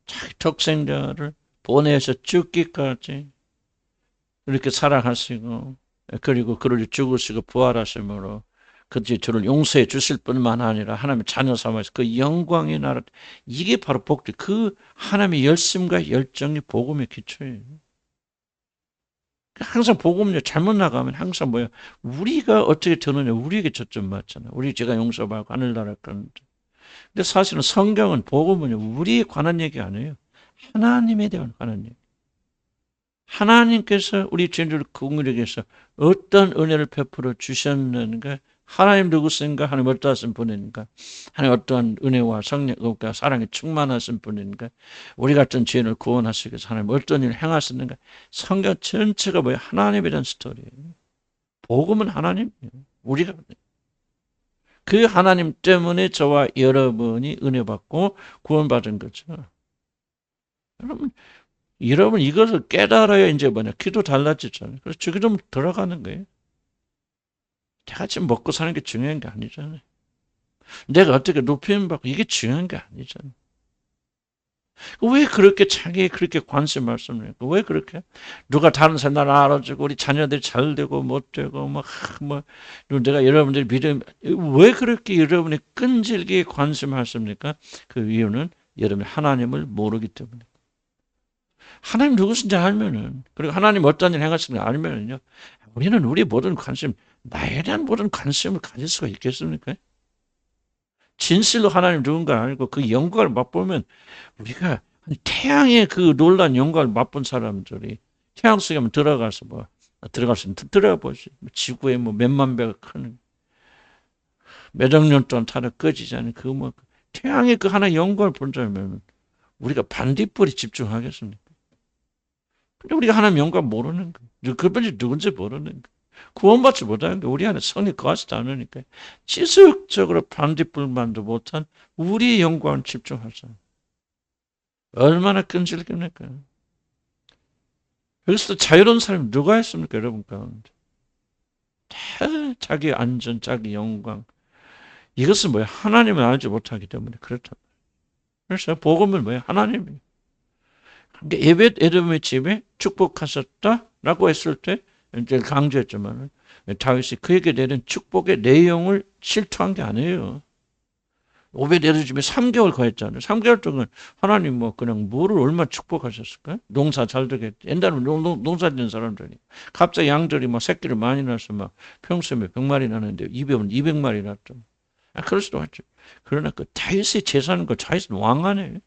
자기 독생자를 보내서 죽기까지 이렇게 사랑하시고 그리고 그를 죽으시고 부활하심으로 그저 저를 용서해 주실 뿐만 아니라 하나님의 자녀 삼아서 그 영광의 나라, 이게 바로 복들, 그 하나님의 열심과 열정이 복음의 기초예요. 항상 복음요 잘못 나가면 항상 뭐야, 우리가 어떻게 되느냐, 우리에게 초점 맞잖아. 우리 제가 용서받고 하늘나라 가는데. 근데 사실은 성경은 복음은 우리에 관한 얘기 아니에요. 하나님에 대한 관한 얘기. 하나님께서 우리 죄인들 국민에게서 어떤 은혜를 베풀어 주셨는가? 하나님 누구신가? 하나님 어떠하신 분인가? 하나님 어떠한 은혜와 성령과 사랑에 충만하신 분인가? 우리 같은 죄인을 구원하시기 위해서 하나님 어떤 일을 행하셨는가? 성경 전체가 뭐예요? 하나님에 대한 스토리예요. 복음은 하나님이에요. 우리가 그 하나님 때문에 저와 여러분이 은혜 받고 구원받은 거죠. 여러분 이것을 깨달아야 이제 뭐냐, 기도 달라지잖아요. 그래서 저기 좀 들어가는 거예요. 내가 지금 먹고 사는 게 중요한 게 아니잖아요. 내가 어떻게 높임 받고 이게 중요한 게 아니잖아요. 왜 그렇게 자기에 그렇게 관심 말씀을 해요? 왜 그렇게 누가 다른 사람 나를 알아주고 우리 자녀들이 잘 되고 못 되고 뭐 내가 여러분들이 믿음, 왜 그렇게 여러분이 끈질기게 관심하십니까? 그 이유는 여러분이 하나님을 모르기 때문에. 하나님 누구신지 알면은, 그리고 하나님 어떤 일 행하시는지 알면은요, 우리는 우리 모든 관심, 나에 대한 모든 관심을 가질 수가 있겠습니까? 진실로 하나님 누군가 알고 그 영광을 맛보면, 우리가 태양의 그 놀란 영광을 맛본 사람들이 태양 속에 한번 들어가서 들어갈 수 있는, 들어가 보시. 지구에 뭐 몇만 배가 큰, 몇억 년 동안 타다 꺼지지 않은 태양의 그 하나 영광을 본다면 우리가 반딧불이 집중하겠습니까? 근데 우리가 하나님 영광 모르는 거예요. 그분이 누군지 모르는 거예요. 구원받지 못하는 거예요. 우리 안에 성이 거하지도 않으니까. 지속적으로 반딧불만도 못한 우리의 영광을 집중하잖아요. 얼마나 끈질깁니까? 여기서 자유로운 사람이 누가 있습니까? 여러분 가운데. 자기 안전, 자기 영광. 이것은 뭐야? 하나님을 알지 못하기 때문에 그렇다. 그래서 복음은 뭐야? 하나님이에요. 예벳 에돔의 집에 축복하셨다라고 했을 때 이제 강조했지만 다윗이 그에게 내린 축복의 내용을 실토한 게 아니에요. 오벳 에돔 집에 3개월 거했잖아요. 3개월 동안 하나님 그냥 뭐를 얼마나 축복하셨을까요? 농사 잘 되게. 옛날에 농사 짓는 사람들이 갑자기 양들이 새끼를 많이 낳아서 평소에 100마리 나는데 200마리 낳았죠. 그럴 수도 있죠. 그러나 그 다윗의 재산은 다윗은 왕 안에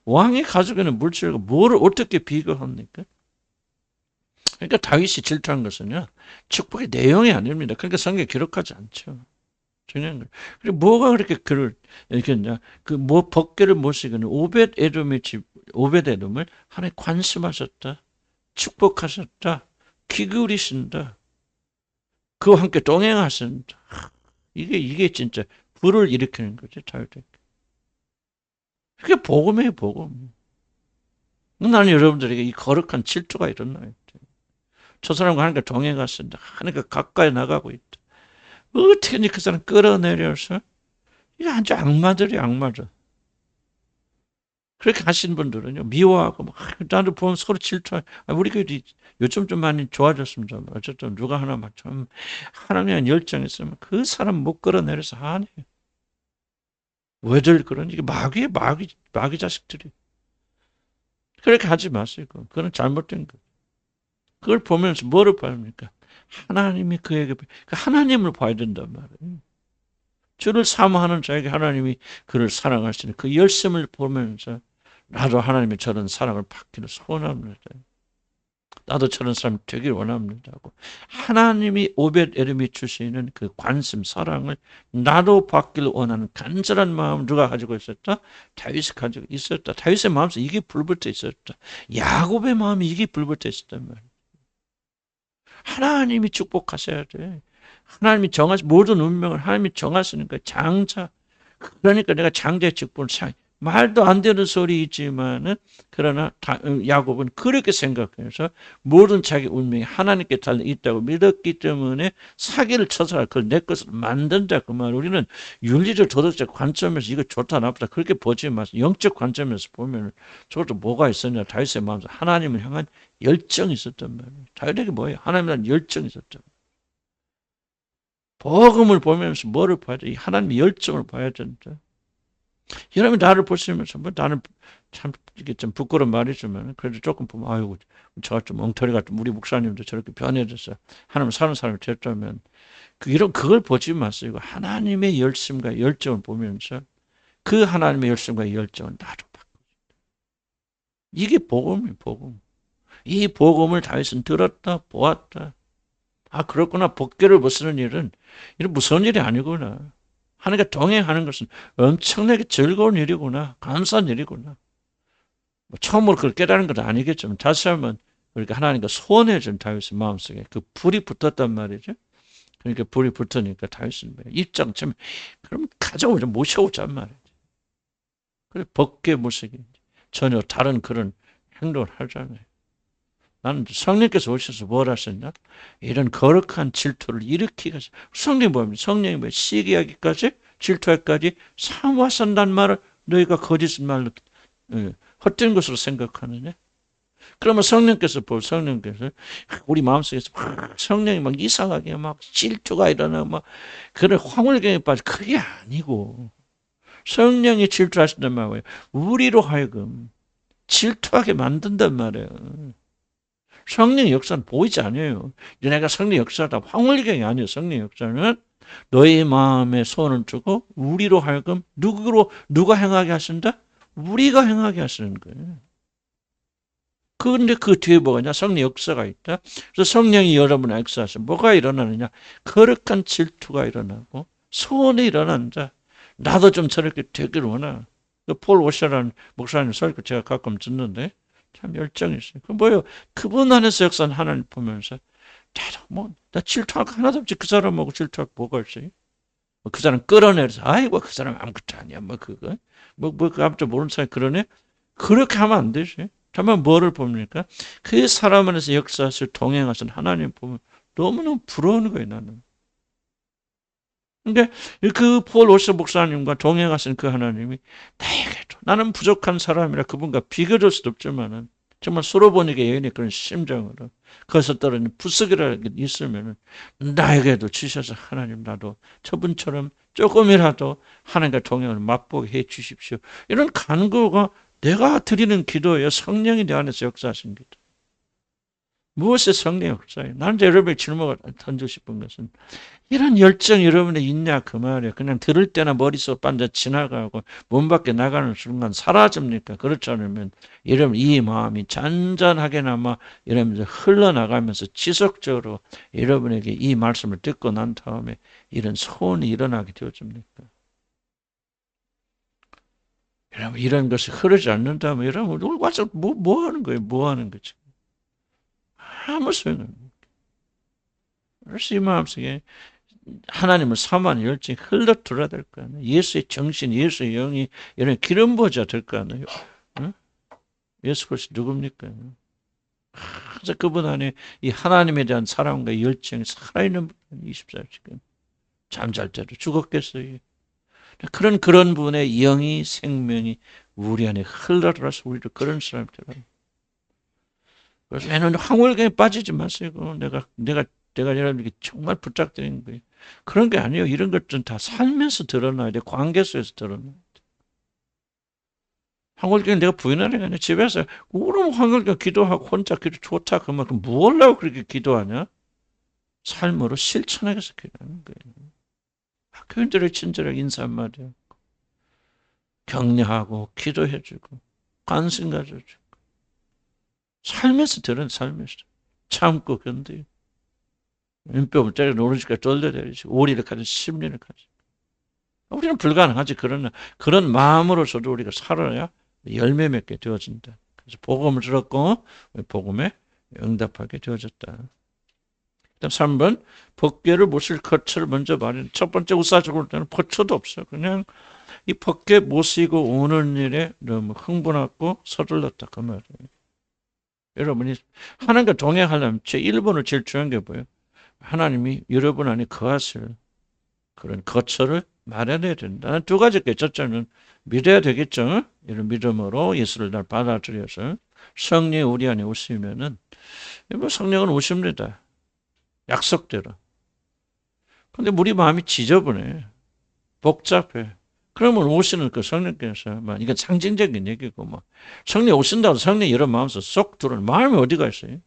왕이 가지고 있는 물질과 뭐를 어떻게 비교합니까? 그러니까 다윗이 질투한 것은요, 축복의 내용이 아닙니다. 그러니까 성경에 기록하지 않죠. 중요한 거예요. 그리고 뭐가 그렇게 이렇게 법궤를 모시고는 오벳 에돔을 하나님 관심하셨다, 축복하셨다, 기울이신다, 그와 함께 동행하신다. 이게 진짜 불을 일으키는 거죠, 다윗에게. 그게 복음이에요, 복음. 나는 여러분들에게 이 거룩한 질투가 일어나요. 저 사람과 하나님과 동행하신다. 하나님과 가까이 나가고 있다. 어떻게 그 사람 끌어내려서 이게 아주 악마들. 그렇게 하신 분들은요, 미워하고 나도 보면 서로 질투하고, 우리 교회도 요즘 좀 많이 좋아졌으면 좀 어쨌든 누가 하나 좀 하나님의 열정이 있으면 그 사람 못 끌어내려서 하네요. 왜들 그러니? 이게 마귀 자식들이. 그렇게 하지 마시고. 그건 잘못된 거. 그걸 보면서 뭐를 봐합니까? 하나님이 그에게, 하나님을 봐야 된단 말이에요. 주를 사모하는 자에게 하나님이 그를 사랑하시는 그 열심을 보면서 나도 하나님의 저런 사랑을 받기를 소원합니다. 나도 저런 사람이 되길 원합니다. 하나님이 오벳 에돔이 주시는 그 관심, 사랑을 나도 받기를 원하는 간절한 마음 누가 가지고 있었다? 다윗이 가지고 있었다. 다윗의 마음속에 이게 불붙어 있었다. 야곱의 마음이 이게 불붙어 있었단 말이에요. 하나님이 축복하셔야 돼. 하나님이 모든 운명을 하나님이 정하시는 거예요. 장자. 그러니까 내가 장자의 직분을 말도 안 되는 소리이지만은 그러나 야곱은 그렇게 생각해서 모든 자기 운명이 하나님께 달려 있다고 믿었기 때문에 사기를 쳐서 그걸 내 것을 만든다 그 말. 우리는 윤리적 도덕적 관점에서 이거 좋다 나쁘다 그렇게 보지 마세요. 영적 관점에서 보면 저것도 뭐가 있었냐. 다윗의 마음속에 하나님을 향한 열정이 있었단 말이에요. 다윗에게 뭐예요? 하나님에 대한 열정이 있었단 말이에요. 복음을 보면서 뭐를 봐야 돼? 하나님의 열정을 봐야 된다. 여러분이 나를 보시면서 뭐 나는 참 이게 좀 부끄러운 말이지만 그래도 조금 보면 아이고 저가 좀 엉터리 같은 우리 목사님도 저렇게 변해졌어. 하나님 사는 사람이 됐다면 그걸 보지 마세요. 하나님의 열심과 열정을 보면서 그 하나님의 열심과 열정을 나도 받고 이게 복음이에요. 복음. 이 복음을 다윗은 들었다 보았다. 아 그렇구나. 법궤를 벗는 일은 이런 무서운 일이 아니구나. 하나님과 동행하는 것은 엄청나게 즐거운 일이구나. 감사한 일이구나. 뭐 처음으로 그걸 깨달은 건 아니겠지만 다시 한번 그러니까 하나님과 소원해준 다윗의 마음속에 그 불이 붙었단 말이죠. 그러니까 불이 붙으니까 다윗은 입장 처음에 그럼 가져오자 모셔오자 말이죠. 그래 법궤 모시기 전혀 다른 그런 행동을 하잖아요. 나는 성령께서 오셔서 뭘 하셨냐? 이런 거룩한 질투를 일으키고 성령이 뭡니까? 성령이 뭐 시기하기까지 질투하기까지 사모하신다는 말을 너희가 거짓말로 헛된 것으로 생각하느냐? 그러면 성령께서 우리 마음속에서 성령이 막 이상하게 막 질투가 일어나고 막 그런 황홀경에 빠져. 그게 아니고 성령이 질투하신단 말이에요. 우리로 하여금 질투하게 만든단 말이에요. 성령 역사는 보이지 않아요. 내가 성령 역사다 황홀경이 아니에요. 성령 역사는 너희 마음에 손을 주고 우리로 하여금 누가 행하게 하신다? 우리가 행하게 하시는 거예요. 그런데 그 뒤에 뭐가 있냐? 성령 역사가 있다. 그래서 성령이 여러분의 역사하셔. 뭐가 일어나느냐? 거룩한 질투가 일어나고 소원이 일어난다. 나도 좀 저렇게 되기를 원하. 폴 워셔라는 목사님 설교 제가 가끔 듣는데 참 열정이 있어요. 그 뭐예요? 그분 안에서 역사는 하나님 보면서 나 질투할 거 하나도 없지. 그 사람하고 질투할 거 뭐가 있어요? 그 사람 끌어내서 아이고 그 사람 아무것도 아니야. 그거 그 아무것도 모르는 사람이 그러네. 그렇게 하면 안 되지. 다만 뭐를 봅니까? 그 사람 안에서 역사하실 동행하신 하나님 보면 너무너무 부러운 거예요, 나는. 근데 그 폴 오셔 목사님과 동행하신 그 하나님이 나에게도 나는 부족한 사람이라 그분과 비교될 수도 없지만은 정말 솔로몬에게 여인의 그런 심정으로 거기서 떨어진 부스기라는 게 있으면은 나에게도 주셔서 하나님 나도 저분처럼 조금이라도 하나님과 동행을 맛보게 해 주십시오. 이런 간구가 내가 드리는 기도예요. 성령이 내 안에서 역사하신 기도. 무엇의 성령 역사예요? 나는 여러분의 질문을 던지고 싶은 것은 이런 열정이 여러분에 있냐 그 말이에요. 그냥 들을 때나 머릿속 반져 지나가고 문 밖에 나가는 순간 사라집니까? 그렇지 않으면 여러분 이 마음이 잔잔하게나마 여러분 흘러나가면서 지속적으로 여러분에게 이 말씀을 듣고 난 다음에 이런 소원이 일어나게 되어집니까? 여러분 이런 것이 흐르지 않는다면 여러분 오늘 와서 뭐 하는 거예요? 뭐 하는 거지? 아무 소용없습니다. 그래서 이 마음속에 하나님을 사모하는 열정이 흘러들어야 될 거 아니에요. 예수의 정신, 예수의 영이 이런 기름 부어져야 될 거 아니에요. 응? 예수 그리스도 누굽니까? 그래서 그분 안에 이 하나님에 대한 사랑과 열정이 살아있는 분 24시간 잠잘 때도 죽었겠어요. 그런 분의 영이 생명이 우리 안에 흘러들어서 우리도 그런 사람이 되라. 그래서 애는 황홀경에 빠지지 마세요. 내가 여러분에게 정말 부탁드리는 거예요. 그런 게 아니에요. 이런 것들은 다 살면서 드러나야 돼. 관계 속에서 드러나야 돼. 황홀경 내가 부인하는 게 아니라 집에서 그럼 황홀경 기도하고 혼자 기도 좋다. 그만큼 무엇라고 그렇게 기도하냐? 삶으로 실천하게서 기도하는 거예요. 교인들의 친절하게 인사 한마디 격려하고 기도해주고 관심 가져주고 삶에서 드러난 삶에서 참고 견디고 인뼈를 때려 노르니까 돌려내리지 오리를 가진 심리를 가지. 우리는 불가능하지. 그런 마음으로서도 우리가 살아야 열매 맺게 되어진다. 그래서 복음을 들었고 복음에 응답하게 되어졌다. 그다음 3번 법궤를 모실 거처를 먼저 말해. 첫 번째 우사적으로 때는 거처도 없어. 그냥 이 법궤 모시고 오는 일에 너무 흥분하고 서둘렀다 그 말이에요. 여러분이 하나님과 동행하려면 제 1번을 제일 중요한 게 뭐예요? 하나님이 여러분 안에 거하실 그런 거처를 마련해야 된다. 두 가지가 첫째는 믿어야 되겠죠. 이런 믿음으로 예수를 날 받아들여서 성령이 우리 안에 오시면은 뭐 성령은 오십니다. 약속대로. 근데 우리 마음이 지저분해. 복잡해. 그러면 오시는 그 성령께서, 이건 상징적인 얘기고, 성령 오신다고 성령 여러분 마음속 쏙 들어오는 마음이 어디가 있어요?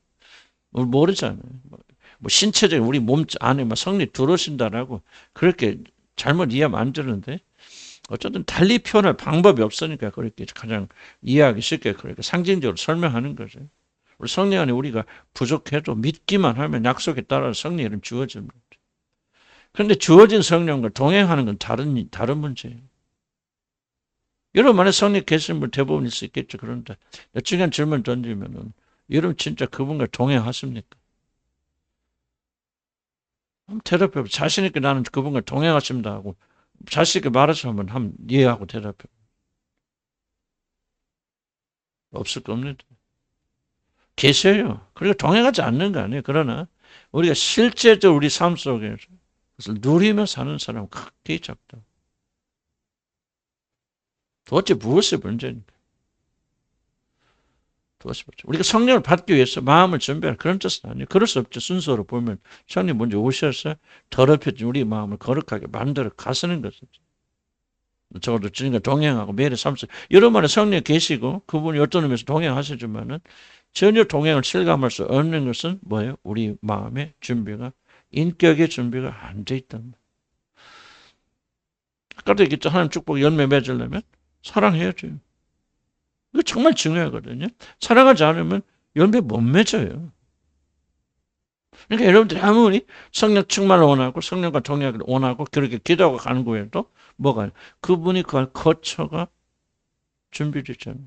우리 모르잖아요. 신체적인 우리 몸 안에 성령 들어오신다라고 그렇게 잘못 이해하면 안 되는데, 어쨌든 달리 표현할 방법이 없으니까 그렇게 가장 이해하기 쉽게 그렇게 상징적으로 설명하는 거죠. 우리 성령 안에 우리가 부족해도 믿기만 하면 약속에 따라 성령 이름 주어집니다. 그런데 주어진 성령과 동행하는 건 다른 문제예요. 여러분 안에 성령 계신 분 대부분일 수 있겠죠. 그런데 중요한 질문 던지면은 여러분 진짜 그분과 동행하십니까? 대답해. 자신 있게 나는 그분과 동행하십니다 하고 자신 있게 말하시면 한번 이해하고 대답해. 없을 겁니다. 계세요. 그리고 동행하지 않는 거 아니에요. 그러나 우리가 실제적으로 우리 삶 속에서 그것을 누리며 사는 사람은 크게 작다. 도대체 무엇이 문제입니까? 우리가 성령을 받기 위해서 마음을 준비하는 그런 뜻은 아니에요. 그럴 수 없죠. 순서로 보면 성령 먼저 오셔서 더럽혀진 우리 마음을 거룩하게 만들어 가시는 것이죠. 적어도 주님과 동행하고 매일의 삶 속 여러분 안에 성령 계시고 그분이 어떤 의미에서 동행하시지만은 전혀 동행을 실감할 수 없는 것은 뭐예요? 우리 마음의 준비가 인격의 준비가 안 돼 있단 말이에요. 아까도 얘기했죠. 하나님 축복 열매 맺으려면 사랑해야죠. 이거 정말 중요하거든요. 사랑하지 않으면 열매 못 맺어요. 그러니까 여러분들이 아무리 성령 충만을 원하고 성령과 동행을 원하고 그렇게 기도하고 간구해도 뭐가 그분이 그걸 거쳐가 준비되잖아요.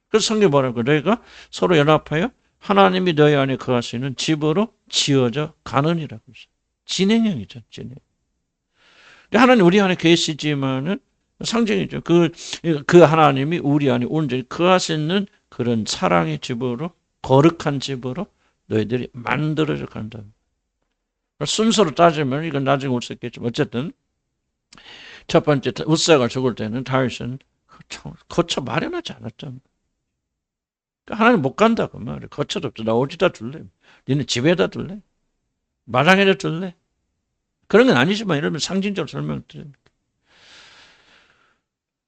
그래서 성경 뭐라고 너희가 서로 연합하여 하나님이 너희 안에 거하시는 집으로 지어져 가느니라고 했어요. 진행형이죠. 진행. 하나님 우리 안에 계시지만은 상징이죠. 그 하나님이 우리 안에 온전히 거하시는 그런 사랑의 집으로 거룩한 집으로 너희들이 만들어져 간다. 순서로 따지면 이건 나중에 올 수 있겠지만 어쨌든 첫 번째 웃사가 죽을 때는 다윗은 거처 마련하지 않았잖아. 하나님 못 간다 그 말이야. 거처도 없어. 나 어디다 둘래? 니네 집에다 둘래? 마당에다 둘래? 그런 건 아니지만 이러면 상징적으로 설명드립니다.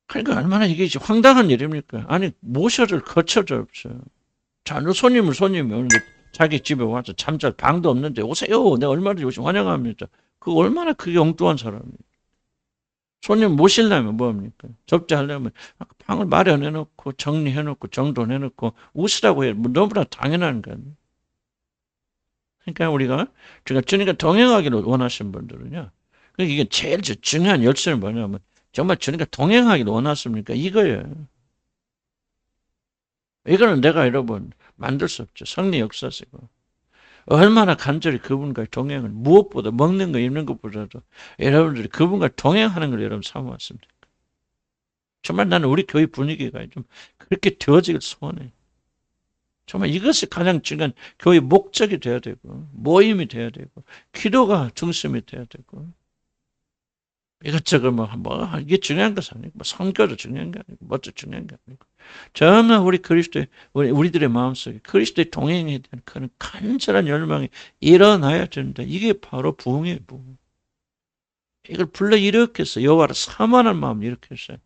그러니까 얼마나 이게 황당한 일입니까? 아니 모셔줄 거처도 없어요. 자, 너 손님이 오는 게 자기 집에 와서 잠잘 방도 없는데 오세요. 내가 얼마든지 오시면 환영합니다. 그 얼마나 그게 엉뚱한 사람이에요. 손님 모시려면 뭐합니까? 접대하려면 방을 마련해놓고 정리해놓고 정돈해놓고 오시라고 해요. 너무나 당연한 거 아니에요. 그러니까 우리가 주님과 동행하기를 원하시는 분들은요. 이게 제일 중요한 열쇠는 뭐냐면 정말 주님과 동행하기를 원하십니까? 이거예요. 이거는 내가 여러분 만들 수 없죠. 성리 역사시고. 얼마나 간절히 그분과 동행을 무엇보다 먹는 거 입는 것보다도 여러분들이 그분과 동행하는 걸 여러분 사모하십니까? 정말 나는 우리 교회 분위기가 좀 그렇게 되어지길 소원해. 정말 이것이 가장 중요한 교회 목적이 돼야 되고 모임이 돼야 되고 기도가 중심이 돼야 되고 이것저것 이게 중요한 것이 아니고 성교도 중요한 게 아니고 뭐도 중요한 게 아니고 정말 우리들의 마음속에 그리스도의 동행에 대한 그런 간절한 열망이 일어나야 된다. 이게 바로 부흥이에요. 부흥. 이걸 불러일으켰어. 여호와를 사모하는 마음을 일으켰어요.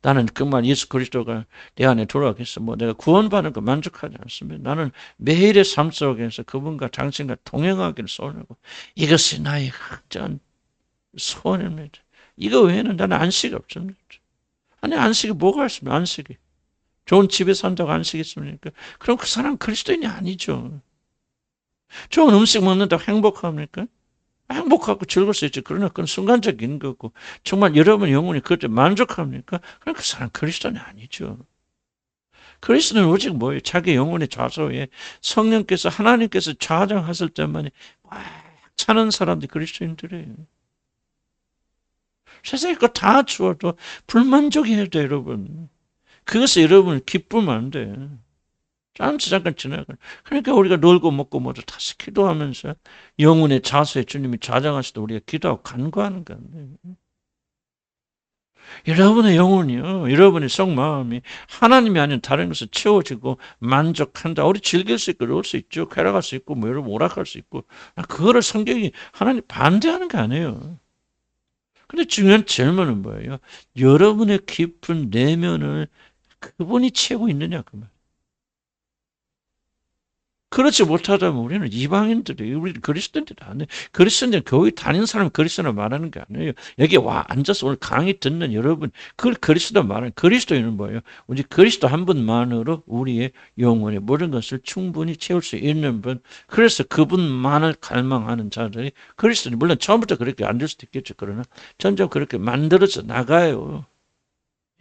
나는 정말 예수 그리스도가 내 안에 돌아오겠어. 내가 구원받는 거 만족하지 않습니다. 나는 매일의 삶 속에서 그분과 당신과 동행하기를 소원하고 이것이 나의 확전 소원입니다. 이거 외에는 나는 안식이 없습니다. 아니 안식이 뭐가 있습니까? 안식이. 좋은 집에 산다고 안식이 있습니까? 그럼 그 사람 그리스도인이 아니죠. 좋은 음식 먹는다고 행복합니까? 행복하고 즐거울 수 있죠. 그러나 그건 순간적인 거고 정말 여러분 영혼이 그때 만족합니까? 그럼 그 사람 그리스도인이 아니죠. 그리스도는 오직 뭐예요? 자기 영혼의 좌소에 성령께서 하나님께서 좌정하실 때만에 꽉 차는 사람들이 그리스도인들이에요. 세상에 거 다 주어도 불만족해야 돼, 여러분. 그것을 여러분 기쁘면 안 돼. 잠깐 지나가. 그러니까 우리가 놀고 먹고 모두 다시 기도하면서 영혼의 자세에 주님이 좌정하시도 우리가 기도하고 간구하는 건데. 여러분의 영혼이요, 여러분의 속마음이 하나님이 아닌 다른 것을 채워지고 만족한다. 우리 즐길 수 있고, 놀 수 있죠. 쾌락할 수 있고, 뭐 여러분 오락할 수 있고. 그거를 성경이 하나님 반대하는 게 아니에요. 근데 중요한 질문은 뭐예요? 여러분의 깊은 내면을 그분이 채우고 있느냐, 그 말. 그렇지 못하다면 우리는 이방인들이, 우리 그리스도인들이 아니에요. 그리스도인들 교회 다니는 사람 그리스도를 말하는 게 아니에요. 여기 와 앉아서 오늘 강의 듣는 여러분, 그 그리스도 말하는 그리스도인은 뭐예요? 우리 그리스도 한 분만으로 우리의 영혼의 모든 것을 충분히 채울 수 있는 분. 그래서 그분만을 갈망하는 자들이 그리스도인. 물론 처음부터 그렇게 안 될 수도 있겠죠. 그러나 점점 그렇게 만들어져 나가요.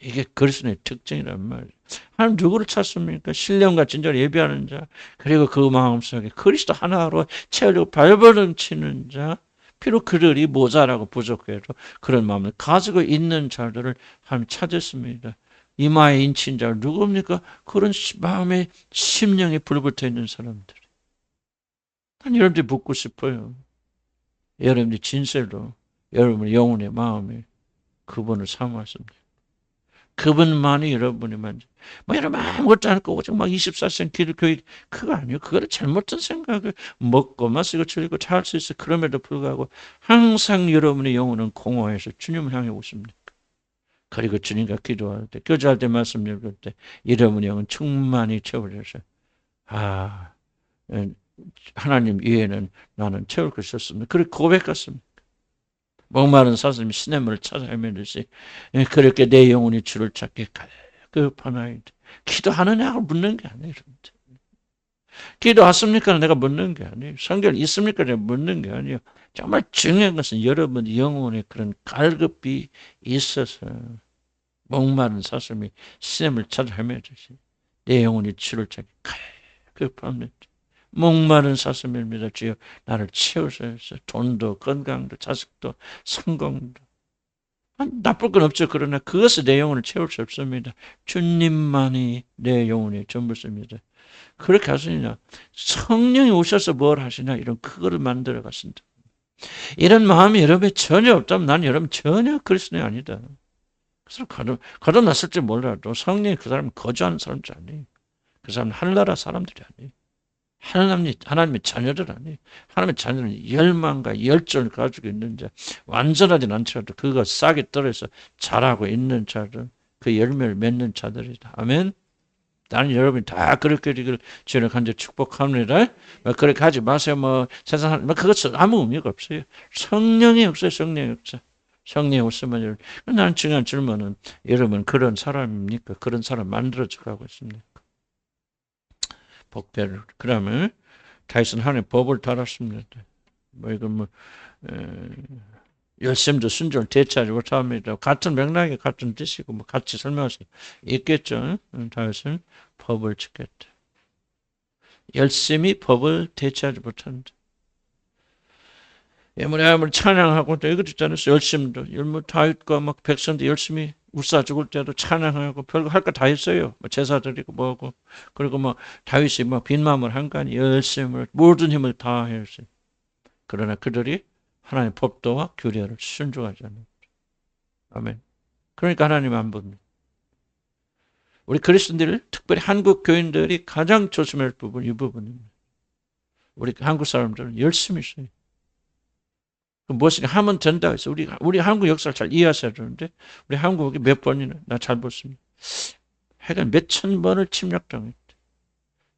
이게 그리스도의 특징이란 말이에요. 하나님 누구를 찾습니까? 신령과 진정을 예비하는 자, 그리고 그 마음속에 그리스도 하나로 채우려고 발버둥 치는 자, 비록 그들이 모자라고 부족해도 그런 마음을 가지고 있는 자들을 하나님 찾았습니다. 이마에 인친 자 누굽니까? 그런 마음에 심령에 불붙어 있는 사람들. 난 여러분들이 묻고 싶어요. 여러분들이 진실로 여러분의 영혼의 마음에 그분을 사모하십니다. 그분만이 여러분이 만져. 뭐 여러분 아무것도 안 하고 오직 막 24시간 기도교회 그거 아니에요. 그거를 잘못된 생각을 먹고 마시고 즐기고 잘 수 있어. 그럼에도 불구하고 항상 여러분의 영혼은 공허해서 주님을 향해 오십니다. 그리고 주님과 기도할 때, 교제할 때, 말씀 읽을 때 여러분의 영은 충만히 채워져서 하나님 위에는 나는 채울 것이 없습니다. 그렇게 고백했습니다. 목마른 사슴이 시냇물을 찾아 헤매듯이 그렇게 내 영혼이 주를 찾게 갈급하나이다. 기도하느냐고 묻는 게 아니에요. 기도하십니까? 내가 묻는 게 아니에요. 성경 있습니까? 내가 묻는 게 아니에요. 정말 중요한 것은 여러분 영혼에 그런 갈급이 있어서 목마른 사슴이 시냇물을 찾아 헤매듯이 내 영혼이 주를 찾게 갈급합니다. 목마른 사슴입니다. 주여 나를 채우소서. 돈도 건강도 자식도 성공도 나쁠 건 없죠. 그러나 그것을 내 영혼을 채울 수 없습니다. 주님만이 내 영혼의 전부십니다. 그렇게 하시냐. 성령이 오셔서 뭘 하시냐. 이런 그거를 만들어 가신다. 이런 마음이 여러분에 전혀 없다면 난 여러분 전혀 그리스도인이 아니다. 그 사람 거듭났을지 몰라도 성령이 그 사람 거주하는 사람이 아니에요. 그 사람은 하늘나라 사람들이 아니에요. 하나님의 자녀들 아니에요. 하나님의 자녀는 열망과 열정을 가지고 있는 자, 완전하진 않더라도 그거 싹이 떨어져서 자라고 있는 자들, 그 열매를 맺는 자들이다. 아멘. 나는 여러분이 다 그렇게 되기를 주님 간절히 축복합니다. 그렇게 하지 마세요. 세상 그것은 아무 의미가 없어요. 성령이 없어요. 성령이 없어. 성령이 없으면 여러분. 나는 중요한 질문은 여러분 그런 사람입니까? 그런 사람 만들어져 가고 있습니까? 복배를. 그러면 다윗은 하나님의 법을 달았습니다. 열심도 순종을 대체하지 못합니다. 같은 맥락에 같은 뜻이고 같이 설명할 수 있겠죠. 다윗은 법을 지켰다. 열심히 대체하지 못한다. 예물을 찬양하고 또 이것도 있잖아요. 열심도 다윗과 백성들 열심히 울사 죽을 때도 찬양하고 별거 할 거 다 했어요. 제사 드리고 뭐고 그리고 다윗이 빈 마음을 한 거 아니에요. 열심을 모든 힘을 다 했어요. 그러나 그들이 하나님의 법도와 규례를 순종하지 않는 거죠. 아멘. 그러니까 하나님 안 봅니다. 우리 그리스도인들 특별히 한국 교인들이 가장 조심할 부분 이 부분입니다. 우리 한국 사람들은 열심히 있어요. 무엇인가 하면 된다 해서 우리 한국 역사를 잘 이해하셔야 되는데 우리 한국이 몇 번이나 나 잘 봤습니다. 하여간 몇천 번을 침략당했대.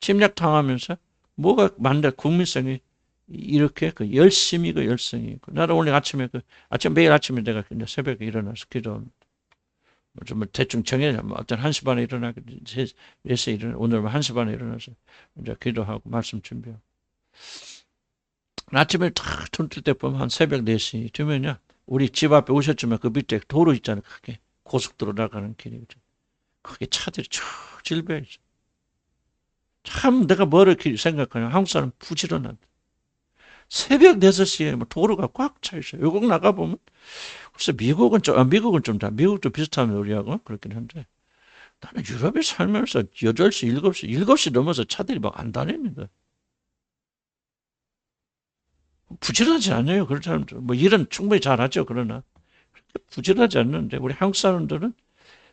침략당하면서 뭐가 만들 국민성이 이렇게 열심히 열성이 있고 나도 오늘 아침에 매일 아침에 내가 새벽에 일어나서 기도합니다. 좀 대충 정해 어떤 1시 반에 일어나게 4시에 오늘 1시 반에 일어나서 이제 기도하고 말씀 준비하고 아침에 탁 눈 뜰 때 보면 한 새벽 4시 되면요. 우리 집 앞에 오셨지만 그 밑에 도로 있잖아요. 그게 고속도로 나가는 길이거든요. 거기 차들이 쭉 질벼 있어. 참 내가 뭐를 생각하냐. 한국 사람 부지런하다. 새벽 4시에 도로가 꽉 차 있어요. 외국 나가보면 글쎄 미국은 미국도 비슷하면 우리하고 그렇긴 한데 나는 유럽에 살면서 8시, 7시 넘어서 차들이 안 다닙니다. 부지런하지 않아요. 그런 사람들. 일은 충분히 잘하죠. 그러나 부지런하지 않는데 우리 한국 사람들은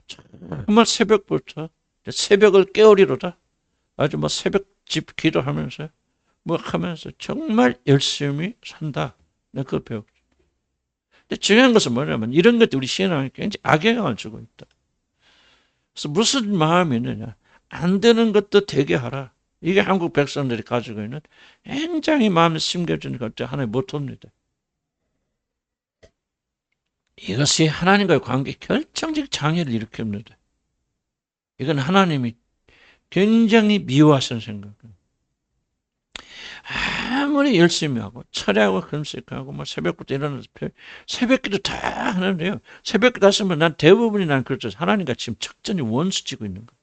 정말 새벽부터 새벽을 깨우리로다. 아주 뭐 새벽 집 기도하면서 뭐 하면서 정말 열심히 산다. 내가 그걸 배웠죠. 근데 중요한 것은 뭐냐면 이런 것들 우리 신앙에 굉장히 악영향을 주고 있다. 그래서 무슨 마음이 있느냐. 안 되는 것도 되게 하라. 이게 한국 백성들이 가지고 있는 굉장히 마음에 심겨지는 것들 하나의 모토입니다. 이것이 하나님과의 관계 결정적 장애를 일으킵니다. 이건 하나님이 굉장히 미워하시는 생각입니다. 아무리 열심히 하고 철야하고 금식하고 뭐 새벽부터 일어나서 새벽기도 다 하는데요. 새벽기도 하시면 난 대부분이 난 그렇죠. 하나님과 지금 적전히 원수지고 있는 거예요.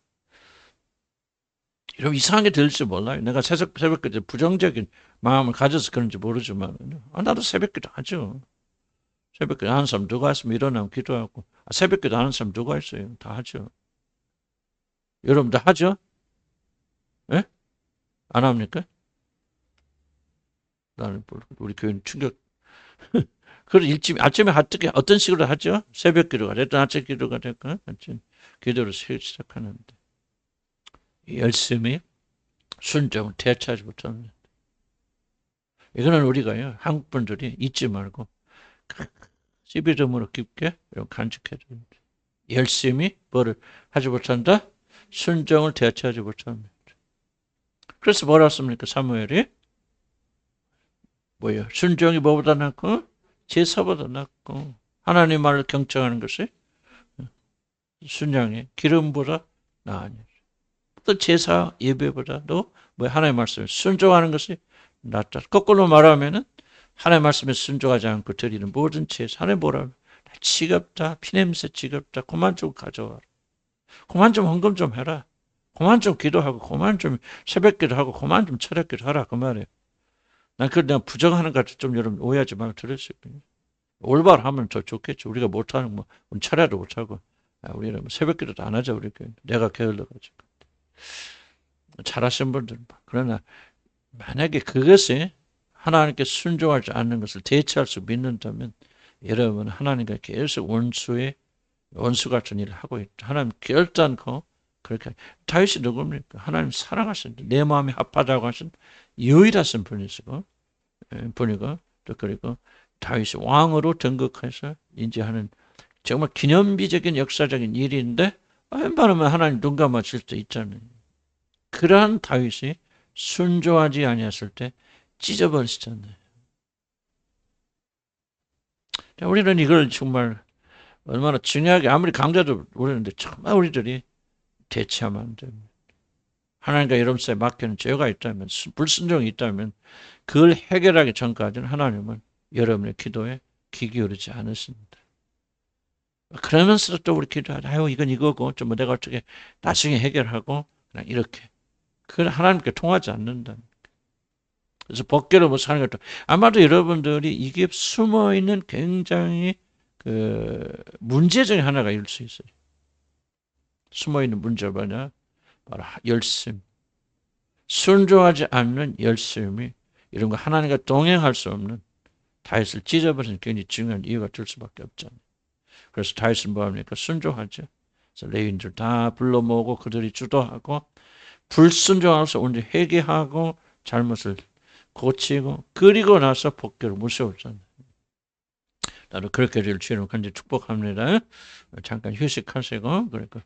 여러분 이상하게 들릴지 몰라요. 내가 새벽기도 부정적인 마음을 가져서 그런지 모르지만 나도 새벽기도 하죠. 새벽기도 하는 사람 누가 있으면 일어나면 기도하고 새벽기도 하는 사람 누가 있어요. 다 하죠. 여러분들 하죠? 예? 안 합니까? 나는 우리 교회는 충격. 그래서 아침에 어떤 식으로 하죠? 새벽 기도가 됐든 아침 기도가 됐건 아침 기도를 시작하는데 열심히 순종을 대처하지 못합니다. 이거는 우리가요 한국 분들이 잊지 말고 시비점으로 깊게 간직해야 됩니다. 열심히 뭐를 하지 못한다? 순종을 대처하지 못합니다. 그래서 뭐라 씁니까? 사무엘이 뭐예요? 순종이 뭐보다 낫고 제사보다 낫고 하나님 말을 경청하는 것이 순종의 기름보다 나으니 또 제사 예배보다도 뭐 하나님 말씀에 순종하는 것이 낫다. 거꾸로 말하면은 하나님 말씀에 순종하지 않고 드리는 모든 제사 하나님 뭐라 지겹다 피냄새 지겹다 그만 좀 가져와라. 그만 좀 헌금 좀 해라. 그만 좀 기도하고 그만 좀 새벽 기도하고 그만 좀 철학 기도하라 그 말이에요. 난 그걸 내가 부정하는 것 같아 좀 여러분 오해하지 말고 들으세요. 올바로 하면 더 좋겠죠. 우리가 못하는 뭐 철야도 못하고 우리는 뭐 새벽 기도도 안 하죠. 우리 내가 게을러가지고 잘하신 분들 그러나 만약에 그것이 하나님께 순종하지 않는 것을 대체할 수 믿는다면 여러분은 하나님과 계속 원수 같은 일을 하고 있다. 하나님 결단코 그렇게 다윗이 누굽니까? 하나님 사랑하신다. 내 마음이 합하다고 하신 유일하신 분이시고 또 그리고 다윗이 왕으로 등극해서 인지하는 정말 기념비적인 역사적인 일인데 웬만하면 하나님 눈 감아줄 때 있잖아요. 그러한 다윗이 순종하지 아니했을 때 찢어버리시잖아요. 우리는 이걸 정말 얼마나 중요하게 아무리 강자도 모르는데 정말 우리들이 대처하면 안 됩니다. 하나님과 여러분 사이에 막히는 죄가 있다면 불순종이 있다면 그걸 해결하기 전까지는 하나님은 여러분의 기도에 귀 기울이지 않으십니다. 그러면서도 또 우리 기도하자. 아유 이건 이거고 좀 내가 어떻게 나중에 해결하고 그냥 이렇게 그걸 하나님께 통하지 않는다. 그래서 법궤로 뭐 사는 것도 아마도 여러분들이 이게 숨어 있는 굉장히 그 문제 중에 하나가 일 수 있어요. 숨어 있는 문제가 뭐냐? 바로 열심. 순종하지 않는 열심이 이런 거 하나님과 동행할 수 없는 다윗을 찢어버리는 굉장히 중요한 이유가 될 수밖에 없잖아요. 그래서 다윗은 뭐합니까? 순종하죠. 그래서 레위인들 다 불러 모으고 그들이 주도하고 불순종하면서 오늘 회개하고 잘못을 고치고 그리고 나서 복귀를 무서웠잖아요. 나도 그렇게 될 주님을 간절히 축복합니다. 잠깐 휴식하시고 그러니까